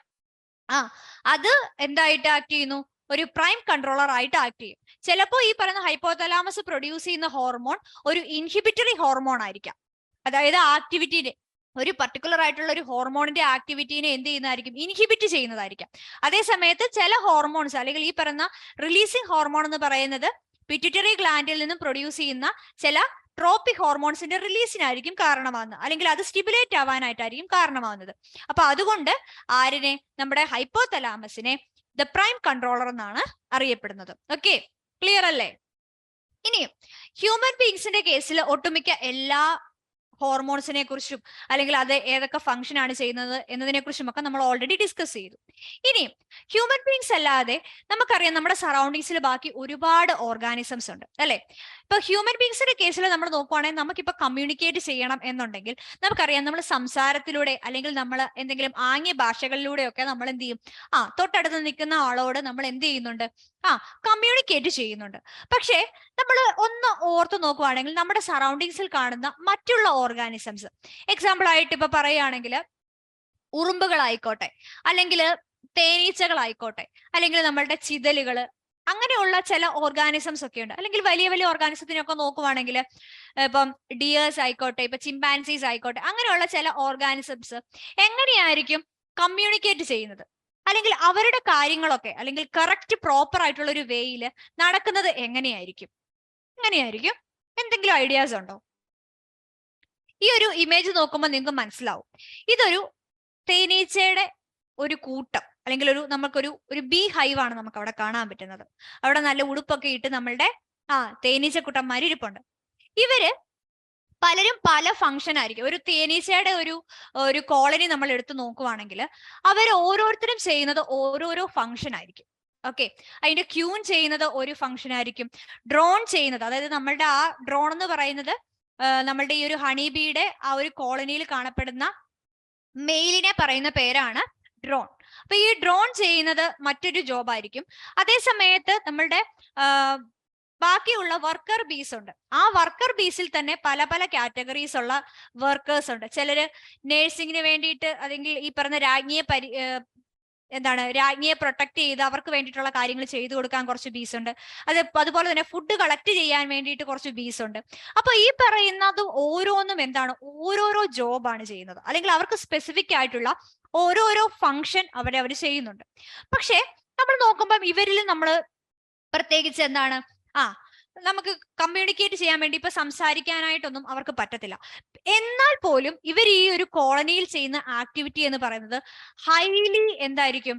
അത് എന്തായിട്ട് ആക്ട് ചെയ്യുന്നു, ഒരു പ്രൈം കൺട്രോളർ ആയിട്ട് ആക്ട് ചെയ്യും. ചിലപ്പോൾ ഈ പറയുന്ന ഹൈപ്പോ തലാമസ് പ്രൊഡ്യൂസ് ചെയ്യുന്ന ഹോർമോൺ ഒരു ഇൻഹിബിറ്ററി ഹോർമോൺ ആയിരിക്കാം. അതായത് ആക്ടിവിറ്റിയുടെ ഒരു പർട്ടിക്കുലർ ആയിട്ടുള്ള ഒരു ഹോർമോണിന്റെ ആക്ടിവിറ്റിനെ എന്ത് ചെയ്യുന്നതായിരിക്കും, ഇൻഹിബിറ്റ് ചെയ്യുന്നതായിരിക്കാം. അതേ സമയത്ത് ചില ഹോർമോൺസ് അല്ലെങ്കിൽ ഈ പറയുന്ന റിലീസിങ് ഹോർമോൺ എന്ന് പറയുന്നത് പിറ്റ്യൂട്ടറി ഗ്ലാൻഡിൽ നിന്നും പ്രൊഡ്യൂസ് ചെയ്യുന്ന ചില ട്രോപ്പിക് ഹോർമോൺസിന്റെ റിലീസിനായിരിക്കും കാരണമാകുന്നത്, അല്ലെങ്കിൽ അത് സ്റ്റിമുലേറ്റ് ആവാനായിട്ടായിരിക്കും കാരണമാകുന്നത്. അപ്പൊ അതുകൊണ്ട് ആരിനെ, നമ്മുടെ ഹൈപ്പോ തലാമസിനെ ദ പ്രൈം കൺട്രോളർ എന്നാണ് അറിയപ്പെടുന്നത്. ഓക്കെ, ക്ലിയർ അല്ലേ? ഇനിയും ഹ്യൂമൻ ബീങ്സിന്റെ കേസിൽ ഒട്ടുമിക്ക എല്ലാ ഹോർമോൺസിനെ കുറിച്ചും അല്ലെങ്കിൽ അത് ഏതൊക്കെ ഫംഗ്ഷൻ ആണ് ചെയ്യുന്നത് എന്നതിനെ കുറിച്ചും ഒക്കെ നമ്മൾ ഓൾറെഡി ഡിസ്കസ് ചെയ്തു. ഇനി ഹ്യൂമൻ ബീങ്സ് അല്ലാതെ നമുക്കറിയാം നമ്മുടെ സറൗണ്ടിങ്സിൽ ബാക്കി ഒരുപാട് ഓർഗാനിസംസ് ഉണ്ട് അല്ലെ. ഇപ്പൊ ഹ്യൂമൻ ബീങ്സിന്റെ കേസിൽ നമ്മൾ നോക്കുവാണെങ്കിൽ നമുക്കിപ്പോ കമ്മ്യൂണിക്കേറ്റ് ചെയ്യണം എന്നുണ്ടെങ്കിൽ നമുക്കറിയാം, നമ്മൾ സംസാരത്തിലൂടെ അല്ലെങ്കിൽ നമ്മൾ എന്തെങ്കിലും ആംഗ്യ ഭാഷകളിലൂടെയൊക്കെ നമ്മൾ എന്ത് ചെയ്യും, തൊട്ടടുത്ത് നിൽക്കുന്ന ആളോട് നമ്മൾ എന്ത് ചെയ്യുന്നുണ്ട്, കമ്മ്യൂണിക്കേറ്റ് ചെയ്യുന്നുണ്ട്. പക്ഷേ നമ്മൾ ഒന്ന് ഓർത്ത് നോക്കുവാണെങ്കിൽ നമ്മുടെ സറൗണ്ടിങ്സിൽ കാണുന്ന മറ്റുള്ള ഓർഗാനിസംസ്, എക്സാമ്പിൾ ആയിട്ട് ഇപ്പൊ പറയുകയാണെങ്കിൽ ഉറുമ്പുകളായിക്കോട്ടെ, അല്ലെങ്കിൽ തേനീച്ചകളായിക്കോട്ടെ, അല്ലെങ്കിൽ നമ്മളുടെ ചിതലുകള്, അങ്ങനെയുള്ള ചില ഓർഗാനിസംസ് ഒക്കെ ഉണ്ട്. അല്ലെങ്കിൽ വലിയ വലിയ ഓർഗാനിസത്തിനൊക്കെ നോക്കുവാണെങ്കിൽ ഇപ്പം ഡിയേഴ്സ് ആയിക്കോട്ടെ, ഇപ്പൊ ചിമ്പാൻസീസ് ആയിക്കോട്ടെ, അങ്ങനെയുള്ള ചില ഓർഗാനിസംസ് എങ്ങനെയായിരിക്കും കമ്മ്യൂണിക്കേറ്റ് ചെയ്യുന്നത്, അല്ലെങ്കിൽ അവരുടെ കാര്യങ്ങളൊക്കെ അല്ലെങ്കിൽ കറക്റ്റ് പ്രോപ്പർ ആയിട്ടുള്ള ഒരു വേയിൽ നടക്കുന്നത് എങ്ങനെയായിരിക്കും? എന്തെങ്കിലും ഐഡിയാസ് ഉണ്ടോ? ഈ ഒരു ഇമേജ് നോക്കുമ്പോൾ നിങ്ങൾക്ക് മനസ്സിലാവും, ഇതൊരു തേനീച്ചയുടെ ഒരു കൂട്ടം അല്ലെങ്കിൽ നമുക്കൊരു ബീ ഹൈവ് ആണ് നമുക്ക് അവിടെ കാണാൻ പറ്റുന്നത്. അവിടെ നല്ല ഉടുപ്പൊക്കെ ഇട്ട് നമ്മളുടെ തേനീച്ചക്കുട്ടന്മാർ ഇരിപ്പുണ്ട്. ഇവര് പലരും പല ഫംഗ്ഷൻ ആയിരിക്കും. ഒരു തേനീച്ചയുടെ ഒരു കോളനി നമ്മൾ എടുത്തു നോക്കുവാണെങ്കിൽ അവർ ഓരോരുത്തരും ചെയ്യുന്നത് ഓരോരോ ഫംഗ്ഷൻ ആയിരിക്കും. ഓക്കെ, അതിന്റെ ക്യൂൺ ചെയ്യുന്നത് ഒരു ഫംഗ്ഷൻ ആയിരിക്കും. ഡ്രോൺ ചെയ്യുന്നത്, അതായത് നമ്മളുടെ ആ ഡ്രോൺ എന്ന് പറയുന്നത് നമ്മളുടെ ഈ ഒരു ഹണി ബീയുടെ ആ ഒരു കോളനിയിൽ കാണപ്പെടുന്ന മെയിലിനെ പറയുന്ന പേരാണ് ഡ്രോൺ. അപ്പൊ ഈ ഡ്രോൺ ചെയ്യുന്നത് മറ്റൊരു ജോബ് ആയിരിക്കും. അതേ സമയത്ത് നമ്മളുടെ ബാക്കിയുള്ള വർക്കർ ബീസ് ഉണ്ട്. ആ വർക്കർ ബീസിൽ തന്നെ പല പല കാറ്റഗറീസ് ഉള്ള വർക്കേഴ്സ് ഉണ്ട്. ചിലര് നേഴ്സിങ്ങിന് വേണ്ടിയിട്ട് അല്ലെങ്കിൽ ഈ പറഞ്ഞ രാജ്ഞിയെ പ്രൊട്ടക്ട് ചെയ്ത് അവർക്ക് വേണ്ടിയിട്ടുള്ള കാര്യങ്ങൾ ചെയ്തു കൊടുക്കാൻ കുറച്ച് ബീസ് ഉണ്ട്. അതുപോലെ തന്നെ ഫുഡ് കളക്ട് ചെയ്യാൻ വേണ്ടിയിട്ട് കുറച്ച് ബീസ് ഉണ്ട്. അപ്പൊ ഈ പറയുന്നത് ഓരോന്നും ഓരോരോ ജോബാണ് ചെയ്യുന്നത്, അല്ലെങ്കിൽ അവർക്ക് സ്പെസിഫിക് ആയിട്ടുള്ള ഓരോരോ ഫംഗ്ഷൻ അവർ ചെയ്യുന്നുണ്ട്. പക്ഷെ നമ്മൾ നോക്കുമ്പോൾ ഇവരിൽ നമ്മൾ പ്രത്യേകിച്ച് നമുക്ക് കമ്മ്യൂണിക്കേറ്റ് ചെയ്യാൻ വേണ്ടി ഇപ്പൊ സംസാരിക്കാനായിട്ടൊന്നും അവർക്ക് പറ്റത്തില്ല. എന്നാൽ പോലും ഇവർ ഈ ഒരു കോളനിയിൽ ചെയ്യുന്ന ആക്ടിവിറ്റി എന്ന് പറയുന്നത് ഹൈലി എന്തായിരിക്കും,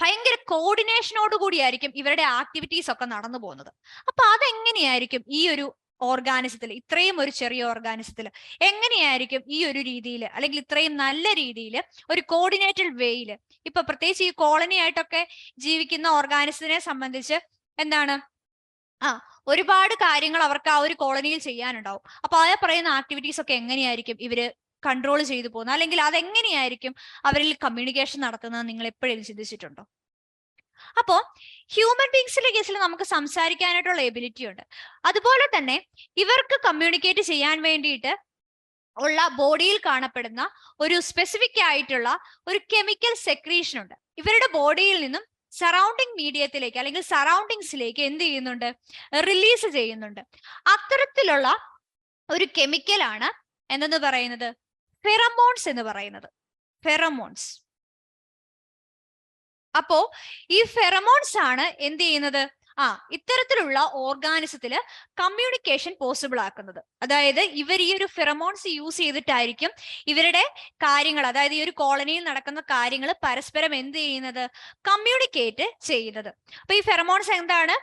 ഭയങ്കര കോർഡിനേഷനോട് കൂടിയായിരിക്കും ഇവരുടെ ആക്ടിവിറ്റീസ് ഒക്കെ നടന്നു പോകുന്നത്. അപ്പൊ അതെങ്ങനെയായിരിക്കും ഈ ഒരു ഓർഗാനിസത്തിൽ, ഇത്രയും ഒരു ചെറിയ ഓർഗാനിസത്തിൽ എങ്ങനെയായിരിക്കും ഈ ഒരു രീതിയിൽ, അല്ലെങ്കിൽ ഇത്രയും നല്ല രീതിയിൽ ഒരു കോർഡിനേറ്റഡ് വേയിൽ, ഇപ്പൊ പ്രത്യേകിച്ച് ഈ കോളനി ആയിട്ടൊക്കെ ജീവിക്കുന്ന ഓർഗാനിസത്തിനെ സംബന്ധിച്ച് എന്താണ്, ഒരുപാട് കാര്യങ്ങൾ അവർക്ക് ആ ഒരു കോളനിയിൽ ചെയ്യാനുണ്ടാവും. അപ്പൊ ആ പറയുന്ന ആക്ടിവിറ്റീസ് ഒക്കെ എങ്ങനെയായിരിക്കും ഇവര് കൺട്രോൾ ചെയ്തു പോകുന്നത്, അല്ലെങ്കിൽ അതെങ്ങനെയായിരിക്കും അവരിൽ കമ്മ്യൂണിക്കേഷൻ നടത്തുന്നത്, നിങ്ങൾ എപ്പോഴും ചിന്തിച്ചിട്ടുണ്ടോ? അപ്പോ ഹ്യൂമൻ ബീങ്സിന്റെ കേസിൽ നമുക്ക് സംസാരിക്കാനായിട്ടുള്ള എബിലിറ്റി ഉണ്ട്. അതുപോലെ തന്നെ ഇവർക്ക് കമ്മ്യൂണിക്കേറ്റ് ചെയ്യാൻ വേണ്ടിയിട്ട് ഉള്ള ബോഡിയിൽ കാണപ്പെടുന്ന ഒരു സ്പെസിഫിക് ആയിട്ടുള്ള ഒരു കെമിക്കൽ സെക്രീഷൻ ഉണ്ട്. ഇവരുടെ ബോഡിയിൽ നിന്നും സറൗണ്ടിങ് മീഡിയത്തിലേക്ക് അല്ലെങ്കിൽ സറൗണ്ടിങ്സിലേക്ക് എന്ത് ചെയ്യുന്നുണ്ട്, റിലീസ് ചെയ്യുന്നുണ്ട്. അത്തരത്തിലുള്ള ഒരു കെമിക്കലാണ് എന്തെന്ന് പറയുന്നത്, ഫെറമോൺസ് എന്ന് പറയുന്നത്. ഫെറമോൺസ്. അപ്പോ ഈ ഫെറമോൺസ് ആണ് എന്ത് ചെയ്യുന്നത്, ഇത്തരത്തിലുള്ള ഓർഗാനിസത്തില് കമ്മ്യൂണിക്കേഷൻ പോസിബിൾ ആക്കുന്നത്. അതായത് ഇവർ ഈ ഒരു ഫെറമോൺസ് യൂസ് ചെയ്തിട്ടായിരിക്കും ഇവരുടെ കാര്യങ്ങൾ, അതായത് ഈ ഒരു കോളനിയിൽ നടക്കുന്ന കാര്യങ്ങൾ പരസ്പരം എന്ത് ചെയ്യുന്നത്, കമ്മ്യൂണിക്കേറ്റ് ചെയ്യുന്നത്. അപ്പൊ ഈ ഫെറമോൺസ് എന്താണ്,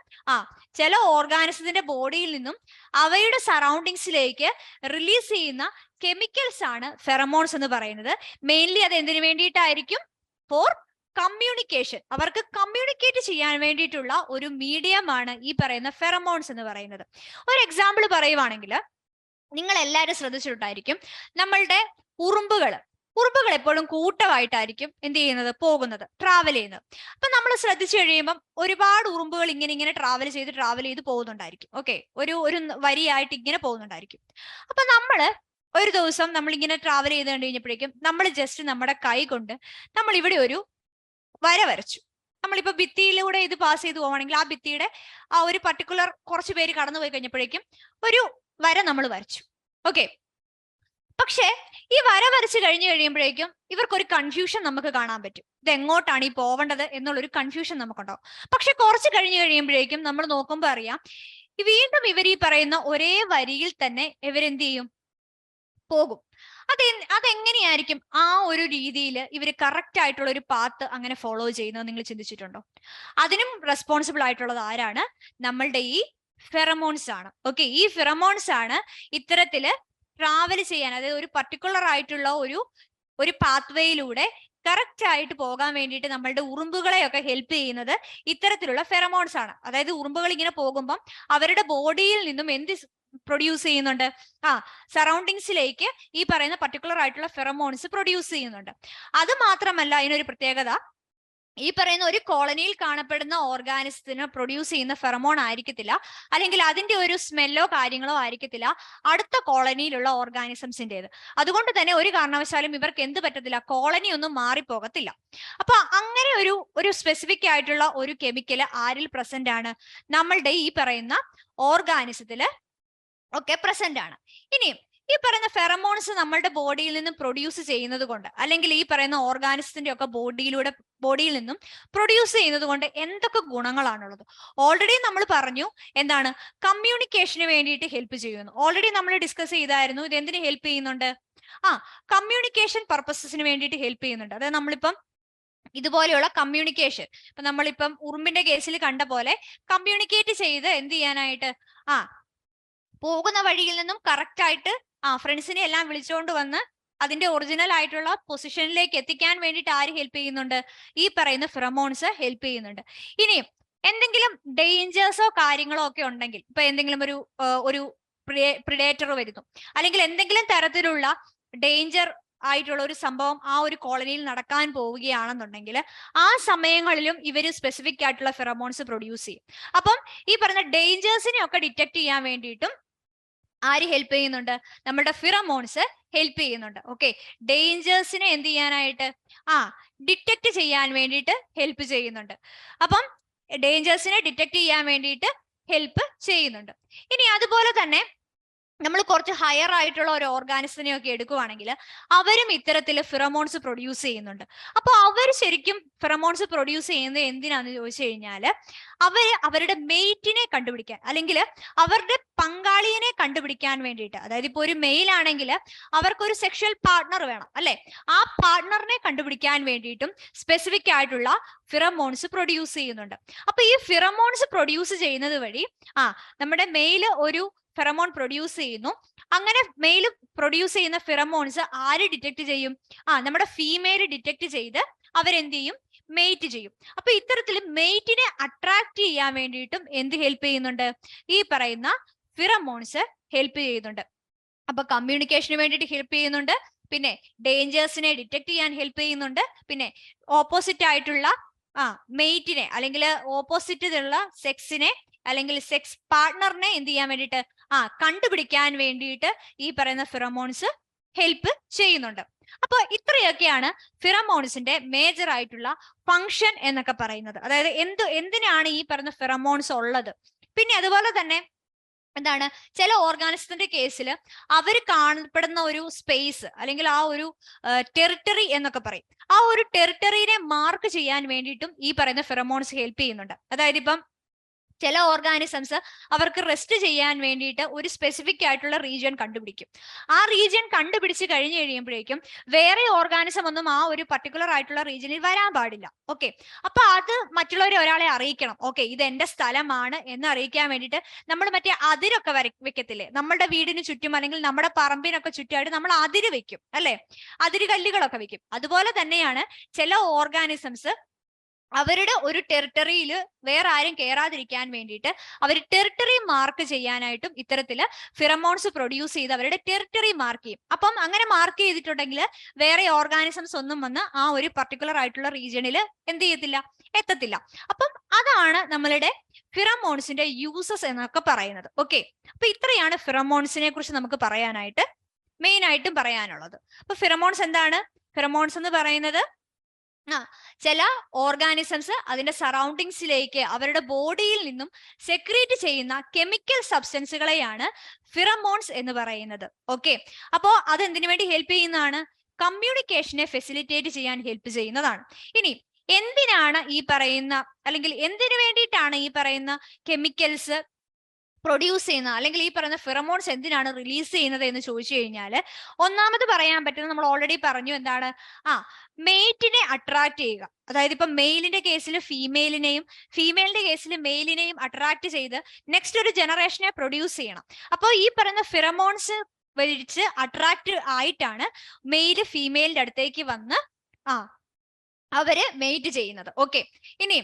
ചില ഓർഗാനിസത്തിന്റെ ബോഡിയിൽ നിന്നും അവയുടെ സറൗണ്ടിങ്സിലേക്ക് റിലീസ് ചെയ്യുന്ന കെമിക്കൽസ് ആണ് ഫെറമോൺസ് എന്ന് പറയുന്നത്. മെയിൻലി അത് എന്തിനു വേണ്ടിയിട്ടായിരിക്കും, ഫോർ കമ്മ്യൂണിക്കേഷൻ. അവർക്ക് കമ്മ്യൂണിക്കേറ്റ് ചെയ്യാൻ വേണ്ടിയിട്ടുള്ള ഒരു മീഡിയമാണ് ഈ പറയുന്ന ഫെറമോൺസ് എന്ന് പറയുന്നത്. ഒരു എക്സാമ്പിൾ പറയുവാണെങ്കിൽ, നിങ്ങൾ എല്ലാവരും ശ്രദ്ധിച്ചിട്ടുണ്ടായിരിക്കും, നമ്മളുടെ ഉറുമ്പുകൾ എപ്പോഴും കൂട്ടമായിട്ടായിരിക്കും എന്ത് ചെയ്യുന്നത്, പോകുന്നത്, ട്രാവൽ ചെയ്യുന്നത്. അപ്പൊ നമ്മൾ ശ്രദ്ധിച്ചു കഴിയുമ്പം ഒരുപാട് ഉറുമ്പുകൾ ഇങ്ങനെ ട്രാവൽ ചെയ്ത് പോകുന്നുണ്ടായിരിക്കും. ഓക്കെ, ഒരു വരിയായിട്ട് ഇങ്ങനെ പോകുന്നുണ്ടായിരിക്കും. അപ്പൊ ഒരു ദിവസം നമ്മളിങ്ങനെ ട്രാവൽ ചെയ്ത് കണ്ടു കഴിഞ്ഞപ്പോഴേക്കും നമ്മൾ ജസ്റ്റ് നമ്മുടെ കൈ കൊണ്ട് നമ്മൾ ഇവിടെ ഒരു വര വരച്ചു. നമ്മളിപ്പോ ഭിത്തിയിലൂടെ ഇത് പാസ് ചെയ്ത് പോവാണെങ്കിൽ ആ ഭിത്തിയുടെ ആ ഒരു പർട്ടിക്കുലർ കുറച്ച് പേര് കടന്നു പോയി കഴിഞ്ഞപ്പോഴേക്കും ഒരു വര നമ്മൾ വരച്ചു. ഓക്കെ, പക്ഷെ ഈ വര വരച്ച് കഴിഞ്ഞു കഴിയുമ്പോഴേക്കും ഇവർക്കൊരു കൺഫ്യൂഷൻ നമുക്ക് കാണാൻ പറ്റും. ഇത് എങ്ങോട്ടാണ് ഈ പോവേണ്ടത് എന്നുള്ളൊരു കൺഫ്യൂഷൻ നമുക്കുണ്ടാവും. പക്ഷെ കുറച്ച് കഴിഞ്ഞു കഴിയുമ്പോഴേക്കും നമ്മൾ നോക്കുമ്പോൾ അറിയാം, വീണ്ടും ഇവർ ഈ പറയുന്ന ഒരേ വരിയിൽ തന്നെ ഇവരെന്ത് ചെയ്യും, പോകും. അതെങ്ങനെയായിരിക്കും ആ ഒരു രീതിയിൽ ഇവര് കറക്റ്റ് ആയിട്ടുള്ള ഒരു പാത്ത് അങ്ങനെ ഫോളോ ചെയ്യുന്നത് നിങ്ങൾ ചിന്തിച്ചിട്ടുണ്ടോ? അതിനും റെസ്പോൺസിബിൾ ആയിട്ടുള്ളത് ആരാണ്, നമ്മളുടെ ഈ ഫെറമോൺസ് ആണ്. ഓക്കെ, ഈ ഫെറമോൺസ് ആണ് ഇത്തരത്തില് ട്രാവൽ ചെയ്യാൻ, അതായത് ഒരു പർട്ടിക്കുലർ ആയിട്ടുള്ള ഒരു പാത്വേയിലൂടെ കറക്റ്റ് ആയിട്ട് പോകാൻ വേണ്ടിയിട്ട് നമ്മളുടെ ഉറുമ്പുകളെയൊക്കെ ഹെൽപ്പ് ചെയ്യുന്നത് ഇത്തരത്തിലുള്ള ഫെറമോൺസ് ആണ്. അതായത് ഉറുമ്പുകൾ ഇങ്ങനെ പോകുമ്പം അവരുടെ ബോഡിയിൽ നിന്നും എന്ത് പ്രൊഡ്യൂസ് ചെയ്യുന്നുണ്ട്, സറൗണ്ടിങ്സിലേക്ക് ഈ പറയുന്ന പർട്ടിക്കുലർ ആയിട്ടുള്ള ഫെറമോൺസ് പ്രൊഡ്യൂസ് ചെയ്യുന്നുണ്ട്. അത് മാത്രമല്ല, അതിനൊരു പ്രത്യേകത, ഈ പറയുന്ന ഒരു കോളനിയിൽ കാണപ്പെടുന്ന ഓർഗാനിസത്തിന് പ്രൊഡ്യൂസ് ചെയ്യുന്ന ഫെറമോൺ ആയിരിക്കത്തില്ല, അല്ലെങ്കിൽ അതിന്റെ ഒരു സ്മെല്ലോ കാര്യങ്ങളോ ആയിരിക്കത്തില്ല അടുത്ത കോളനിയിലുള്ള ഓർഗാനിസംസിൻ്റെത്. അതുകൊണ്ട് തന്നെ ഒരു കാരണവശാലും ഇവർക്ക് എന്ത് പറ്റത്തില്ല, കോളനി ഒന്നും മാറിപ്പോകത്തില്ല. അപ്പൊ അങ്ങനെ ഒരു സ്പെസിഫിക് ആയിട്ടുള്ള ഒരു കെമിക്കൽ ആരിൽ പ്രസന്റ് ആണ്, നമ്മളുടെ ഈ പറയുന്ന ഓർഗാനിസത്തില് ഒക്കെ പ്രസന്റ് ആണ്. ഇനിയും ഈ പറയുന്ന ഫെറമോൺസ് നമ്മളുടെ ബോഡിയിൽ നിന്നും പ്രൊഡ്യൂസ് ചെയ്യുന്നത് കൊണ്ട്, അല്ലെങ്കിൽ ഈ പറയുന്ന ഓർഗാനിസത്തിന്റെ ഒക്കെ ബോഡിയിൽ നിന്നും പ്രൊഡ്യൂസ് ചെയ്യുന്നത് കൊണ്ട് എന്തൊക്കെ ഗുണങ്ങളാണുള്ളത്? ഓൾറെഡി നമ്മൾ പറഞ്ഞു, എന്താണ്, കമ്മ്യൂണിക്കേഷന് വേണ്ടിയിട്ട് ഹെൽപ്പ് ചെയ്യുന്നു. ഓൾറെഡി നമ്മൾ ഡിസ്കസ് ചെയ്തായിരുന്നു, ഇത് എന്തിനു ഹെൽപ്പ് ചെയ്യുന്നുണ്ട്, കമ്മ്യൂണിക്കേഷൻ പർപ്പസസിന് വേണ്ടിയിട്ട് ഹെൽപ്പ് ചെയ്യുന്നുണ്ട്. അതായത് നമ്മളിപ്പം ഇതുപോലെയുള്ള കമ്മ്യൂണിക്കേഷൻ, ഇപ്പൊ നമ്മളിപ്പം ഉറുമ്പിന്റെ കേസിൽ കണ്ട പോലെ കമ്മ്യൂണിക്കേറ്റ് ചെയ്ത് എന്ത് ചെയ്യാനായിട്ട്, പോകുന്ന വഴിയിൽ നിന്നും കറക്റ്റ് ആയിട്ട് ഫ്രണ്ട്സിനെ എല്ലാം വിളിച്ചുകൊണ്ട് വന്ന് അതിന്റെ ഒറിജിനൽ ആയിട്ടുള്ള പൊസിഷനിലേക്ക് എത്തിക്കാൻ വേണ്ടിയിട്ട് ആര് ഹെൽപ്പ് ചെയ്യുന്നുണ്ട്, ഈ പറയുന്ന ഫെറമോൺസ് ഹെൽപ്പ് ചെയ്യുന്നുണ്ട്. ഇനിയും എന്തെങ്കിലും ഡേഞ്ചേഴ്സോ കാര്യങ്ങളോ ഒക്കെ ഉണ്ടെങ്കിൽ, ഇപ്പൊ എന്തെങ്കിലും ഒരു പ്രിഡേറ്റർ വരുന്നു, അല്ലെങ്കിൽ എന്തെങ്കിലും തരത്തിലുള്ള ഡേഞ്ചർ ആയിട്ടുള്ള ഒരു സംഭവം ആ ഒരു കോളനിയിൽ നടക്കാൻ പോവുകയാണെന്നുണ്ടെങ്കിൽ ആ സമയങ്ങളിലും ഇവര് സ്പെസിഫിക് ആയിട്ടുള്ള ഫെറമോൺസ് പ്രൊഡ്യൂസ് ചെയ്യും. അപ്പം ഈ പറഞ്ഞ ഡേഞ്ചേഴ്സിനെ ഒക്കെ ഡിറ്റക്ട് ചെയ്യാൻ വേണ്ടിയിട്ടും ആര് ഹെൽപ്പ് ചെയ്യുന്നുണ്ട്, നമ്മുടെ ഫിറമോൺസ് ഹെൽപ്പ് ചെയ്യുന്നുണ്ട്. ഓക്കെ, ഡേഞ്ചേഴ്സിനെ എന്ത് ചെയ്യാനായിട്ട്, ഡിറ്റക്ട് ചെയ്യാൻ വേണ്ടിയിട്ട് ഹെൽപ്പ് ചെയ്യുന്നുണ്ട്. അപ്പം ഡേഞ്ചേഴ്സിനെ ഡിറ്റക്ട് ചെയ്യാൻ വേണ്ടിയിട്ട് ഹെൽപ്പ് ചെയ്യുന്നുണ്ട്. ഇനി അതുപോലെ തന്നെ നമ്മൾ കുറച്ച് ഹയർ ആയിട്ടുള്ള ഒരു ഓർഗാനിസത്തിനെ ഒക്കെ എടുക്കുവാണെങ്കിൽ അവരും ഇത്തരത്തിൽ ഫിറമോൺസ് പ്രൊഡ്യൂസ് ചെയ്യുന്നുണ്ട്. അപ്പൊ അവർ ശരിക്കും ഫിറമോൺസ് പ്രൊഡ്യൂസ് ചെയ്യുന്നത് എന്തിനാന്ന് ചോദിച്ചു കഴിഞ്ഞാൽ അവരുടെ മെയ്റ്റിനെ കണ്ടുപിടിക്കാൻ, അല്ലെങ്കിൽ അവരുടെ പങ്കാളിയെ കണ്ടുപിടിക്കാൻ വേണ്ടിയിട്ട്. അതായത് ഇപ്പൊ ഒരു മെയിൽ ആണെങ്കിൽ അവർക്കൊരു സെക്ഷൽ പാർട്ട്ണർ വേണം അല്ലെ, ആ പാർട്ട്ണറിനെ കണ്ടുപിടിക്കാൻ വേണ്ടിയിട്ടും സ്പെസിഫിക് ആയിട്ടുള്ള ഫിറമോൺസ് പ്രൊഡ്യൂസ് ചെയ്യുന്നുണ്ട്. അപ്പൊ ഈ ഫിറമോൺസ് പ്രൊഡ്യൂസ് ചെയ്യുന്നത് വഴി നമ്മുടെ മെയിൽ ഒരു ഫെറമോൺ പ്രൊഡ്യൂസ് ചെയ്യുന്നു. അങ്ങനെ മെയിൽ പ്രൊഡ്യൂസ് ചെയ്യുന്ന ഫിറമോൺസ് ആര് ഡിറ്റക്ട് ചെയ്യും? നമ്മുടെ ഫീമെയിൽ ഡിറ്റക്ട് ചെയ്ത് അവരെന്ത് ചെയ്യും? മെയ്റ്റ് ചെയ്യും. അപ്പൊ ഇത്തരത്തിൽ മെയ്റ്റിനെ അട്രാക്ട് ചെയ്യാൻ വേണ്ടിയിട്ടും എന്ത് ഹെൽപ്പ് ചെയ്യുന്നുണ്ട്? ഈ പറയുന്ന ഫിറമോൺസ് ഹെൽപ്പ് ചെയ്യുന്നുണ്ട്. അപ്പൊ കമ്മ്യൂണിക്കേഷന് വേണ്ടിയിട്ട് ഹെൽപ്പ് ചെയ്യുന്നുണ്ട്, പിന്നെ ഡേഞ്ചേഴ്സിനെ ഡിറ്റക്ട് ചെയ്യാൻ ഹെൽപ്പ് ചെയ്യുന്നുണ്ട്, പിന്നെ ഓപ്പോസിറ്റ് ആയിട്ടുള്ള മെയ്റ്റിനെ അല്ലെങ്കിൽ ഓപ്പോസിറ്റ് ഉള്ള സെക്സിനെ അല്ലെങ്കിൽ സെക്സ് പാർട്ട്ണറിനെ എന്ത് ചെയ്യാൻ വേണ്ടിയിട്ട് കണ്ടുപിടിക്കാൻ വേണ്ടിയിട്ട് ഈ പറയുന്ന ഫിറമോൺസ് ഹെൽപ്പ് ചെയ്യുന്നുണ്ട്. അപ്പൊ ഇത്രയൊക്കെയാണ് ഫിറമോൺസിന്റെ മേജർ ആയിട്ടുള്ള ഫങ്ഷൻ എന്നൊക്കെ പറയുന്നത്. അതായത് എന്തിനാണ് ഈ പറയുന്ന ഫിറമോൺസ് ഉള്ളത്. പിന്നെ അതുപോലെ തന്നെ എന്താണ്, ചില ഓർഗാനിസത്തിന്റെ കേസിൽ അവർ കാണപ്പെടുന്ന ഒരു സ്പേസ് അല്ലെങ്കിൽ ആ ഒരു ടെറിട്ടറി എന്നൊക്കെ പറയും, ആ ഒരു ടെറിട്ടറിനെ മാർക്ക് ചെയ്യാൻ വേണ്ടിയിട്ടും ഈ പറയുന്ന ഫിറമോൺസ് ഹെൽപ്പ് ചെയ്യുന്നുണ്ട്. അതായത് ഇപ്പം ചില ഓർഗാനിസംസ് അവർക്ക് റെസ്റ്റ് ചെയ്യാൻ വേണ്ടിയിട്ട് ഒരു സ്പെസിഫിക് ആയിട്ടുള്ള റീജിയൻ കണ്ടുപിടിക്കും. ആ റീജിയൻ കണ്ടുപിടിച്ച് കഴിഞ്ഞ് കഴിയുമ്പോഴേക്കും വേറെ ഓർഗാനിസം ഒന്നും ആ ഒരു പർട്ടിക്കുലർ ആയിട്ടുള്ള റീജിയനിൽ വരാൻ പാടില്ല. ഓക്കെ, അപ്പൊ അത് മറ്റുള്ളവരെ ഒരാളെ അറിയിക്കണം. ഓക്കെ, ഇത് എന്റെ സ്ഥലമാണ് എന്ന് അറിയിക്കാൻ വേണ്ടിയിട്ട് നമ്മൾ മറ്റേ അതിരൊക്കെ വെക്കത്തില്ലേ, നമ്മുടെ വീടിന് ചുറ്റും അല്ലെങ്കിൽ നമ്മുടെ പറമ്പിനൊക്കെ ചുറ്റുമായിട്ട് നമ്മൾ അതിര് വെക്കും അല്ലെ, അതിര് കല്ലുകളൊക്കെ വെക്കും. അതുപോലെ തന്നെയാണ് ചില ഓർഗാനിസംസ് അവരുടെ ഒരു ടെറിട്ടറിയിൽ വേറെ ആരും കയറാതിരിക്കാൻ വേണ്ടിയിട്ട് അവർ ടെറിട്ടറി മാർക്ക് ചെയ്യാനായിട്ടും ഇത്തരത്തില് ഫിറമോൺസ് പ്രൊഡ്യൂസ് ചെയ്ത് അവരുടെ ടെറിട്ടറി മാർക്ക് ചെയ്യും. അപ്പം അങ്ങനെ മാർക്ക് ചെയ്തിട്ടുണ്ടെങ്കിൽ വേറെ ഓർഗാനിസംസ് ഒന്നും വന്ന് ആ ഒരു പർട്ടിക്കുലർ ആയിട്ടുള്ള റീജിയണിൽ എന്ത് ചെയ്യത്തില്ല, എത്തത്തില്ല. അപ്പം അതാണ് നമ്മളുടെ ഫിറമോൺസിന്റെ യൂസസ് എന്നൊക്കെ പറയുന്നത്. ഓക്കെ, അപ്പൊ ഇത്രയാണ് ഫിറമോൺസിനെ കുറിച്ച് നമുക്ക് പറയാനായിട്ട് മെയിൻ ആയിട്ടും പറയാനുള്ളത്. അപ്പൊ ഫിറമോൺസ് എന്താണ്? ഫിറമോൺസ് എന്ന് പറയുന്നത് ചില ഓർഗാനിസംസ് അതിന്റെ സറൗണ്ടിങ്സിലേക്ക് അവരുടെ ബോഡിയിൽ നിന്നും സെക്രീറ്റ് ചെയ്യുന്ന കെമിക്കൽ സബ്സ്റ്റൻസുകളെയാണ് ഫിറമോൺസ് എന്ന് പറയുന്നത്. ഓക്കെ, അപ്പോ അതെന്തിനു വേണ്ടി ഹെൽപ്പ് ചെയ്യുന്നതാണ്? കമ്മ്യൂണിക്കേഷനെ ഫെസിലിറ്റേറ്റ് ചെയ്യാൻ ഹെൽപ്പ് ചെയ്യുന്നതാണ്. ഇനി എന്തിനാണ് ഈ പറയുന്ന, അല്ലെങ്കിൽ എന്തിനു വേണ്ടിയിട്ടാണ് ഈ പറയുന്ന കെമിക്കൽസ് പ്രൊഡ്യൂസ് ചെയ്യുന്ന അല്ലെങ്കിൽ ഈ പറയുന്ന ഫിറമോൺസ് എന്തിനാണ് റിലീസ് ചെയ്യുന്നത് എന്ന് ചോദിച്ചു കഴിഞ്ഞാൽ, ഒന്നാമത് പറയാൻ പറ്റുന്നത് നമ്മൾ ഓൾറെഡി പറഞ്ഞു, എന്താണ്? മെയ്റ്റിനെ അട്രാക്ട് ചെയ്യുക. അതായത് ഇപ്പൊ മെയിലിന്റെ കേസിൽ ഫീമെയിലിനെയും ഫീമെയിലിന്റെ കേസിൽ മെയിലിനെയും അട്രാക്ട് ചെയ്ത് നെക്സ്റ്റ് ഒരു ജനറേഷനെ പ്രൊഡ്യൂസ് ചെയ്യണം. അപ്പോൾ ഈ പറയുന്ന ഫിറമോൺസ് വഴിച്ച് അട്രാക്ട് ആയിട്ടാണ് മെയില് ഫീമെയിലിന്റെ അടുത്തേക്ക് വന്ന് അവര് മെയ്റ്റ് ചെയ്യുന്നത്. ഓക്കെ, ഇനി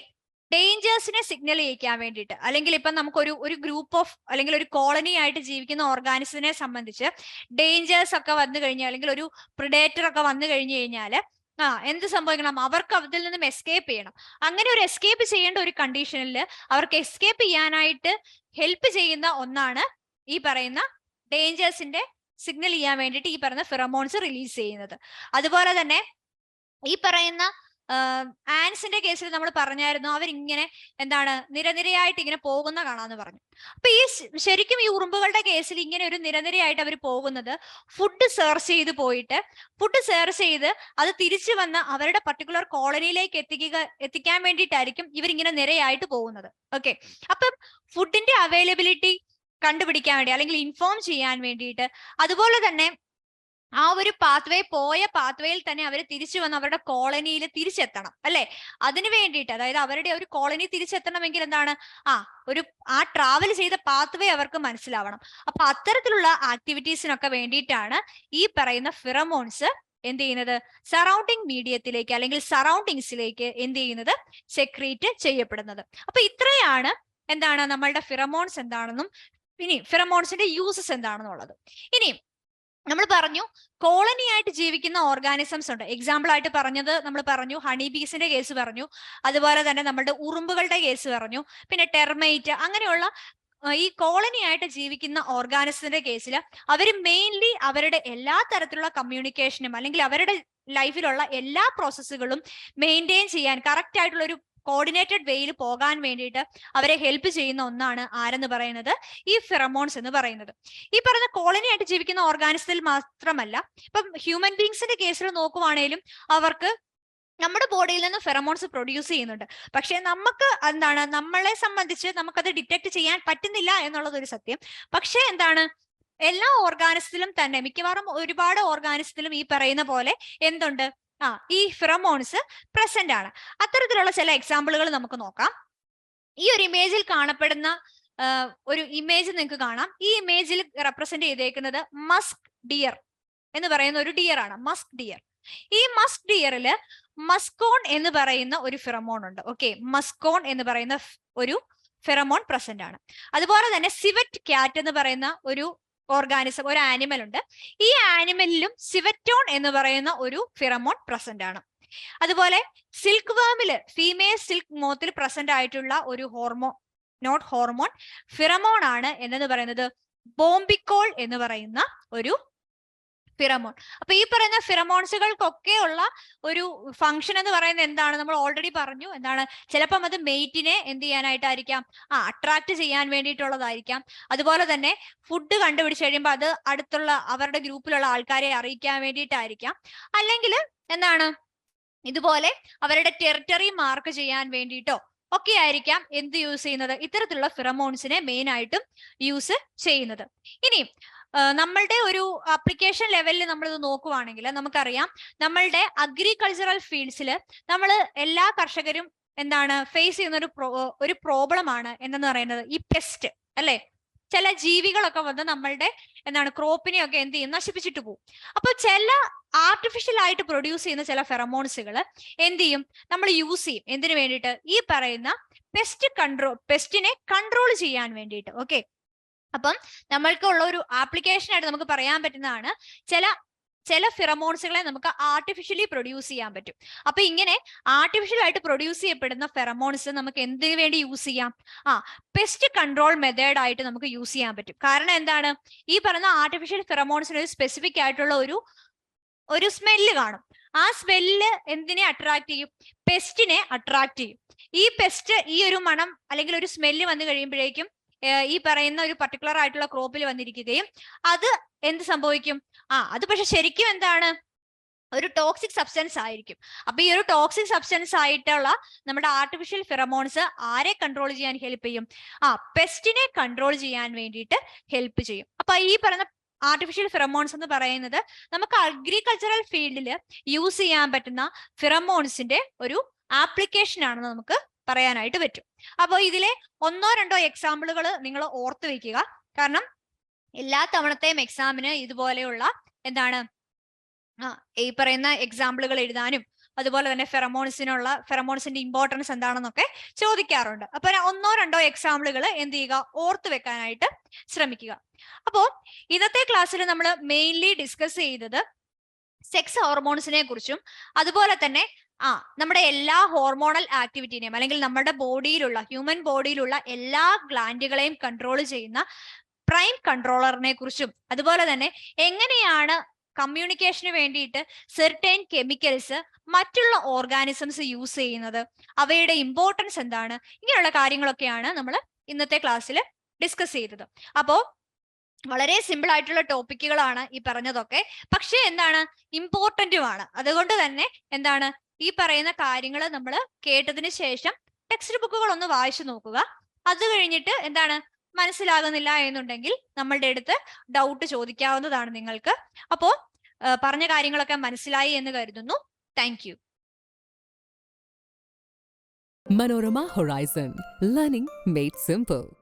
ഡേഞ്ചേഴ്സിനെ സിഗ്നൽ ചെയ്യിക്കാൻ വേണ്ടിയിട്ട്, അല്ലെങ്കിൽ ഇപ്പൊ നമുക്കൊരു ഗ്രൂപ്പ് ഓഫ് അല്ലെങ്കിൽ ഒരു കോളനി ആയിട്ട് ജീവിക്കുന്ന ഓർഗാനിസത്തിനെ സംബന്ധിച്ച് ഡേഞ്ചേഴ്സ് ഒക്കെ വന്നു കഴിഞ്ഞാൽ അല്ലെങ്കിൽ ഒരു പ്രിഡേറ്റർ ഒക്കെ വന്നു കഴിഞ്ഞു കഴിഞ്ഞാൽ എന്ത് സംഭവിക്കണം? അവർക്ക് അതിൽ നിന്നും എസ്കേപ്പ് ചെയ്യണം. അങ്ങനെ ഒരു എസ്കേപ്പ് ചെയ്യേണ്ട ഒരു കണ്ടീഷനിൽ അവർക്ക് എസ്കേപ്പ് ചെയ്യാനായിട്ട് ഹെൽപ്പ് ചെയ്യുന്ന ഒന്നാണ് ഈ പറയുന്ന ഡേഞ്ചേഴ്സിന്റെ സിഗ്നൽ ചെയ്യാൻ വേണ്ടിയിട്ട് ഈ പറയുന്ന ഫിറമോൺസ് റിലീസ് ചെയ്യുന്നത്. അതുപോലെ തന്നെ ഈ പറയുന്ന ആൻസിന്റെ കേസിൽ നമ്മൾ പറഞ്ഞായിരുന്നു, അവരിങ്ങനെ എന്താണ് നിരനിരയായിട്ട് ഇങ്ങനെ പോകുന്ന കാണാന്ന് പറഞ്ഞു. അപ്പൊ ഈ ശരിക്കും ഈ ഉറുമ്പുകളുടെ കേസിൽ ഇങ്ങനെ ഒരു നിരനിരയായിട്ട് അവർ പോകുന്നത് ഫുഡ് സെർച്ച് ചെയ്ത് പോയിട്ട് ഫുഡ് സെർച്ച് ചെയ്ത് അത് തിരിച്ചു വന്ന് അവരുടെ പർട്ടിക്കുലർ കോളനിയിലേക്ക് എത്തിക്കാൻ വേണ്ടിയിട്ടായിരിക്കും ഇവരിങ്ങനെ നിരയായിട്ട് പോകുന്നത്. ഓക്കെ, അപ്പം ഫുഡിന്റെ അവൈലബിലിറ്റി കണ്ടുപിടിക്കാൻ വേണ്ടി അല്ലെങ്കിൽ ഇൻഫോം ചെയ്യാൻ വേണ്ടിയിട്ട്, അതുപോലെ തന്നെ ആ ഒരു പോയ പാത്വേയിൽ തന്നെ അവർ തിരിച്ചു വന്ന് അവരുടെ കോളനിയിൽ തിരിച്ചെത്തണം അല്ലെ. അതിനു വേണ്ടിയിട്ട്, അതായത് അവരുടെ ഒരു കോളനി തിരിച്ചെത്തണമെങ്കിൽ എന്താണ്, ആ ട്രാവൽ ചെയ്ത പാത്വേ അവർക്ക് മനസ്സിലാവണം. അപ്പൊ അത്തരത്തിലുള്ള ആക്ടിവിറ്റീസിനൊക്കെ വേണ്ടിയിട്ടാണ് ഈ പറയുന്ന ഫിറമോൺസ് എന്ത് ചെയ്യുന്നത്, സറൗണ്ടിങ് മീഡിയത്തിലേക്ക് അല്ലെങ്കിൽ സറൗണ്ടിങ്സിലേക്ക് എന്ത് ചെയ്യുന്നത്, സെക്രീറ്റ് ചെയ്യപ്പെടുന്നത്. അപ്പൊ ഇത്രയാണ് എന്താണ് നമ്മളുടെ ഫിറമോൺസ് എന്താണെന്നും ഇനി ഫിറമോൺസിന്റെ യൂസസ് എന്താണെന്നുള്ളത്. ഇനി നമ്മൾ പറഞ്ഞു കോളനി ആയിട്ട് ജീവിക്കുന്ന ഓർഗാനിസംസ് ഉണ്ട്. എക്സാമ്പിൾ ആയിട്ട് പറഞ്ഞത് നമ്മൾ പറഞ്ഞു ഹണി ബീസിന്റെ കേസ് പറഞ്ഞു, അതുപോലെ തന്നെ നമ്മുടെ ഉറുമ്പുകളുടെ കേസ് പറഞ്ഞു, പിന്നെ ടെർമൈറ്റ്, അങ്ങനെയുള്ള ഈ കോളനി ആയിട്ട് ജീവിക്കുന്ന ഓർഗാനിസത്തിന്റെ കേസിൽ അവർ മെയിൻലി അവരുടെ എല്ലാ തരത്തിലുള്ള കമ്മ്യൂണിക്കേഷനും അല്ലെങ്കിൽ അവരുടെ ലൈഫിലുള്ള എല്ലാ പ്രോസസ്സുകളും മെയിൻറ്റെയിൻ ചെയ്യാൻ, കറക്റ്റ് ആയിട്ടുള്ള ഒരു കോർഡിനേറ്റഡ് വേയിൽ പോകാൻ വേണ്ടിയിട്ട് അവരെ ഹെൽപ്പ് ചെയ്യുന്ന ഒന്നാണ് ആരെന്ന് പറയുന്നത്, ഈ ഫെറമോൺസ് എന്ന് പറയുന്നത്. ഈ പറയുന്ന കോളനി ആയിട്ട് ജീവിക്കുന്ന ഓർഗാനിസത്തിൽ മാത്രമല്ല, ഇപ്പം ഹ്യൂമൻ ബീങ്സിന്റെ കേസിൽ നോക്കുവാണേലും അവർക്ക് നമ്മുടെ ബോഡിയിൽ നിന്ന് ഫെറമോൺസ് പ്രൊഡ്യൂസ് ചെയ്യുന്നുണ്ട്. പക്ഷെ നമുക്ക് എന്താണ്, നമ്മളെ സംബന്ധിച്ച് നമുക്കത് ഡിറ്റക്ട് ചെയ്യാൻ പറ്റുന്നില്ല എന്നുള്ളത് ഒരു സത്യം. പക്ഷെ എന്താണ്, എല്ലാ ഓർഗാനിസത്തിലും തന്നെ, മിക്കവാറും ഒരുപാട് ഓർഗാനിസത്തിലും ഈ പറയുന്ന പോലെ എന്തുണ്ട്, ഈ ഫെറമോൺസ് പ്രസന്റ് ആണ്. അത്തരത്തിലുള്ള ചില എക്സാമ്പിളുകൾ നമുക്ക് നോക്കാം. ഈ ഒരു ഇമേജിൽ കാണപ്പെടുന്ന ഒരു ഇമേജ് നിങ്ങൾക്ക് കാണാം. ഈ ഇമേജിൽ റെപ്രസെന്റ് ചെയ്തേക്കുന്നത് മസ്ക് ഡിയർ എന്ന് പറയുന്ന ഒരു ഡിയർ ആണ്, മസ്ക് ഡിയർ. ഈ മസ്ക് ഡിയറില് മസ്കോൺ എന്ന് പറയുന്ന ഒരു ഫെറമോൺ ഉണ്ട്. ഓക്കെ, മസ്കോൺ എന്ന് പറയുന്ന ഒരു ഫെറമോൺ പ്രസന്റ് ആണ്. അതുപോലെ തന്നെ സിവറ്റ് ക്യാറ്റ് എന്ന് പറയുന്ന ഒരു ഓർഗാനിസം, ഒരു ആനിമൽ ഉണ്ട്. ഈ ആനിമലിലും സിവറ്റോൺ എന്ന് പറയുന്ന ഒരു ഫെറമോൺ പ്രസന്റ് ആണ്. അതുപോലെ സിൽക്ക് വേമില്, ഫീമെയിൽ സിൽക്ക് മോത്തിൽ പ്രസന്റ് ആയിട്ടുള്ള ഒരു ഹോർമോൺ, നോട്ട് ഹോർമോൺ, ഫിറമോൺ ആണ് എന്നു പറയുന്നത് ബോംബിക്കോൾ എന്ന് പറയുന്ന ഒരു ഫിറമോൺ. അപ്പൊ ഈ പറയുന്ന ഫിറമോൺസുകൾക്കൊക്കെ ഉള്ള ഒരു ഫംഗ്ഷൻ എന്ന് പറയുന്നത് എന്താണ്, നമ്മൾ ഓൾറെഡി പറഞ്ഞു. എന്താണ്, ചിലപ്പം അത് മെയ്റ്റിനെ എന്ത് ചെയ്യാനായിട്ടായിരിക്കാം, അട്രാക്ട് ചെയ്യാൻ വേണ്ടിയിട്ടുള്ളതായിരിക്കാം. അതുപോലെ തന്നെ ഫുഡ് കണ്ടുപിടിച്ച് കഴിയുമ്പോൾ അത് അടുത്തുള്ള അവരുടെ ഗ്രൂപ്പിലുള്ള ആൾക്കാരെ അറിയിക്കാൻ വേണ്ടിയിട്ടായിരിക്കാം. അല്ലെങ്കിൽ എന്താണ്, ഇതുപോലെ അവരുടെ ടെറിട്ടറി മാർക്ക് ചെയ്യാൻ വേണ്ടിയിട്ടോ ഒക്കെ ആയിരിക്കാം എന്ത് യൂസ് ചെയ്യുന്നത്, ഇത്തരത്തിലുള്ള ഫിറമോൺസിനെ മെയിൻ ആയിട്ടും യൂസ് ചെയ്യുന്നത്. ഇനി നമ്മളുടെ ഒരു ആപ്ലിക്കേഷൻ ലെവലിൽ നമ്മൾ ഇത് നോക്കുവാണെങ്കിൽ നമുക്കറിയാം, നമ്മളുടെ അഗ്രികൾച്ചറൽ ഫീൽഡ്സിൽ നമ്മൾ എല്ലാ കർഷകരും എന്താണ് ഫേസ് ചെയ്യുന്ന ഒരു പ്രോബ്ലം ആണ് എന്തെന്ന് പറയുന്നത് ഈ പെസ്റ്റ്, അല്ലെ? ചില ജീവികളൊക്കെ വന്ന് നമ്മളുടെ എന്താണ് ക്രോപ്പിനെയൊക്കെ എന്ത് ചെയ്യും, നശിപ്പിച്ചിട്ട് പോകും. അപ്പൊ ചില ആർട്ടിഫിഷ്യൽ ആയിട്ട് പ്രൊഡ്യൂസ് ചെയ്യുന്ന ചില ഫെറമോൺസുകൾ എന്ത് ചെയ്യും, നമ്മൾ യൂസ് ചെയ്യും. എന്തിനു വേണ്ടിയിട്ട്, ഈ പറയുന്ന പെസ്റ്റിനെ കൺട്രോൾ ചെയ്യാൻ വേണ്ടിയിട്ട്. ഓക്കെ, അപ്പം നമ്മൾക്കുള്ള ഒരു ആപ്ലിക്കേഷൻ ആയിട്ട് നമുക്ക് പറയാൻ പറ്റുന്നതാണ് ചില ഫെറമോൺസുകളെ നമുക്ക് ആർട്ടിഫിഷ്യലി പ്രൊഡ്യൂസ് ചെയ്യാൻ പറ്റും. അപ്പൊ ഇങ്ങനെ ആർട്ടിഫിഷ്യൽ ആയിട്ട് പ്രൊഡ്യൂസ് ചെയ്യപ്പെടുന്ന ഫെറമോൺസ് നമുക്ക് എന്തിനു വേണ്ടി യൂസ് ചെയ്യാം, പെസ്റ്റ് കൺട്രോൾ മെത്തേഡ് ആയിട്ട് നമുക്ക് യൂസ് ചെയ്യാൻ പറ്റും. കാരണം എന്താണ്, ഈ പറയുന്ന ആർട്ടിഫിഷ്യൽ ഫെറമോൺസിന് ഒരു സ്പെസിഫിക് ആയിട്ടുള്ള ഒരു സ്മെല്ല് കാണും. ആ സ്മെല്ല് എന്തിനെ അട്രാക്ട് ചെയ്യും, പെസ്റ്റിനെ അട്രാക്ട് ചെയ്യും. ഈ പെസ്റ്റ് ഈ ഒരു മണം അല്ലെങ്കിൽ ഒരു സ്മെല്ല് വന്നു കഴിയുമ്പോഴേക്കും ഈ പറയുന്ന ഒരു പർട്ടിക്കുലർ ആയിട്ടുള്ള ക്രോപ്പിൽ വന്നിരിക്കുകയും അത് എന്ത് സംഭവിക്കും, അത് പക്ഷെ ശരിക്കും എന്താണ്, ഒരു ടോക്സിക് സബ്സ്റ്റൻസ് ആയിരിക്കും. അപ്പൊ ഈ ഒരു ടോക്സിക് സബ്സ്റ്റൻസ് ആയിട്ടുള്ള നമ്മുടെ ആർട്ടിഫിഷ്യൽ ഫെറമോൺസ് ആരെ കൺട്രോൾ ചെയ്യാൻ ഹെൽപ്പ് ചെയ്യും, പെസ്റ്റിനെ കൺട്രോൾ ചെയ്യാൻ വേണ്ടിയിട്ട് ഹെൽപ്പ് ചെയ്യും. അപ്പൊ ഈ പറയുന്ന ആർട്ടിഫിഷ്യൽ ഫെറമോൺസ് എന്ന് പറയുന്നത് നമുക്ക് അഗ്രികൾച്ചറൽ ഫീൽഡിൽ യൂസ് ചെയ്യാൻ പറ്റുന്ന ഫെറമോൺസിന്റെ ഒരു ആപ്ലിക്കേഷൻ ആണെന്ന് നമുക്ക് പറയാനായിട്ട് പറ്റും. അപ്പോൾ ഇതിലെ 1-2 എക്സാമ്പിളുകൾ നിങ്ങൾ ഓർത്ത് വെക്കുക. കാരണം എല്ലാ തവണത്തെയും എക്സാമിന് ഇതുപോലെയുള്ള എന്താണ് ഈ പറയുന്ന എക്സാമ്പിളുകൾ എഴുതാനും അതുപോലെ തന്നെ ഫെറമോൺസിന്റെ ഇമ്പോർട്ടൻസ് എന്താണെന്നൊക്കെ ചോദിക്കാറുണ്ട്. അപ്പൊ 1-2 എക്സാമ്പിളുകൾ എന്ത് ചെയ്യുക, ഓർത്ത് വെക്കാനായിട്ട് ശ്രമിക്കുക. അപ്പോ ഇന്നത്തെ ക്ലാസ്സിൽ നമ്മൾ മെയിൻലി ഡിസ്കസ് ചെയ്തത് സെക്സ് ഹോർമോൺസിനെ കുറിച്ചും അതുപോലെ തന്നെ നമ്മുടെ എല്ലാ ഹോർമോണൽ ആക്ടിവിറ്റിനെയും അല്ലെങ്കിൽ നമ്മുടെ ബോഡിയിലുള്ള ഹ്യൂമൻ ബോഡിയിലുള്ള എല്ലാ ഗ്ലാൻഡുകളെയും കൺട്രോൾ ചെയ്യുന്ന പ്രൈം കൺട്രോളറിനെ കുറിച്ചും അതുപോലെ തന്നെ എങ്ങനെയാണ് കമ്മ്യൂണിക്കേഷന് വേണ്ടിയിട്ട് സെർട്ടൈൻ കെമിക്കൽസ് മറ്റുള്ള ഓർഗാനിസംസ് യൂസ് ചെയ്യുന്നത്, അവയുടെ ഇമ്പോർട്ടൻസ് എന്താണ്, ഇങ്ങനെയുള്ള കാര്യങ്ങളൊക്കെയാണ് നമ്മൾ ഇന്നത്തെ ക്ലാസ്സിൽ ഡിസ്കസ് ചെയ്തത്. അപ്പോ വളരെ സിമ്പിൾ ആയിട്ടുള്ള ടോപ്പിക്കുകളാണ് ഈ പറഞ്ഞതൊക്കെ, പക്ഷെ എന്താണ് ഇമ്പോർട്ടന്റുമാണ്. അതുകൊണ്ട് തന്നെ എന്താണ് ഈ പറയുന്ന കാര്യങ്ങൾ നമ്മൾ കേട്ടതിന് ശേഷം ടെക്സ്റ്റ് ബുക്കുകൾ ഒന്ന് വായിച്ചു നോക്കുക. അത് കഴിഞ്ഞിട്ട് എന്താണ് മനസ്സിലാകുന്നില്ല എന്നുണ്ടെങ്കിൽ നമ്മളുടെ അടുത്ത് ഡൗട്ട് ചോദിക്കാവുന്നതാണ് നിങ്ങൾക്ക്. അപ്പോ പറഞ്ഞ കാര്യങ്ങളൊക്കെ മനസ്സിലായി എന്ന് കരുതുന്നു. Thank you. Manorama Horizon, learning made simple.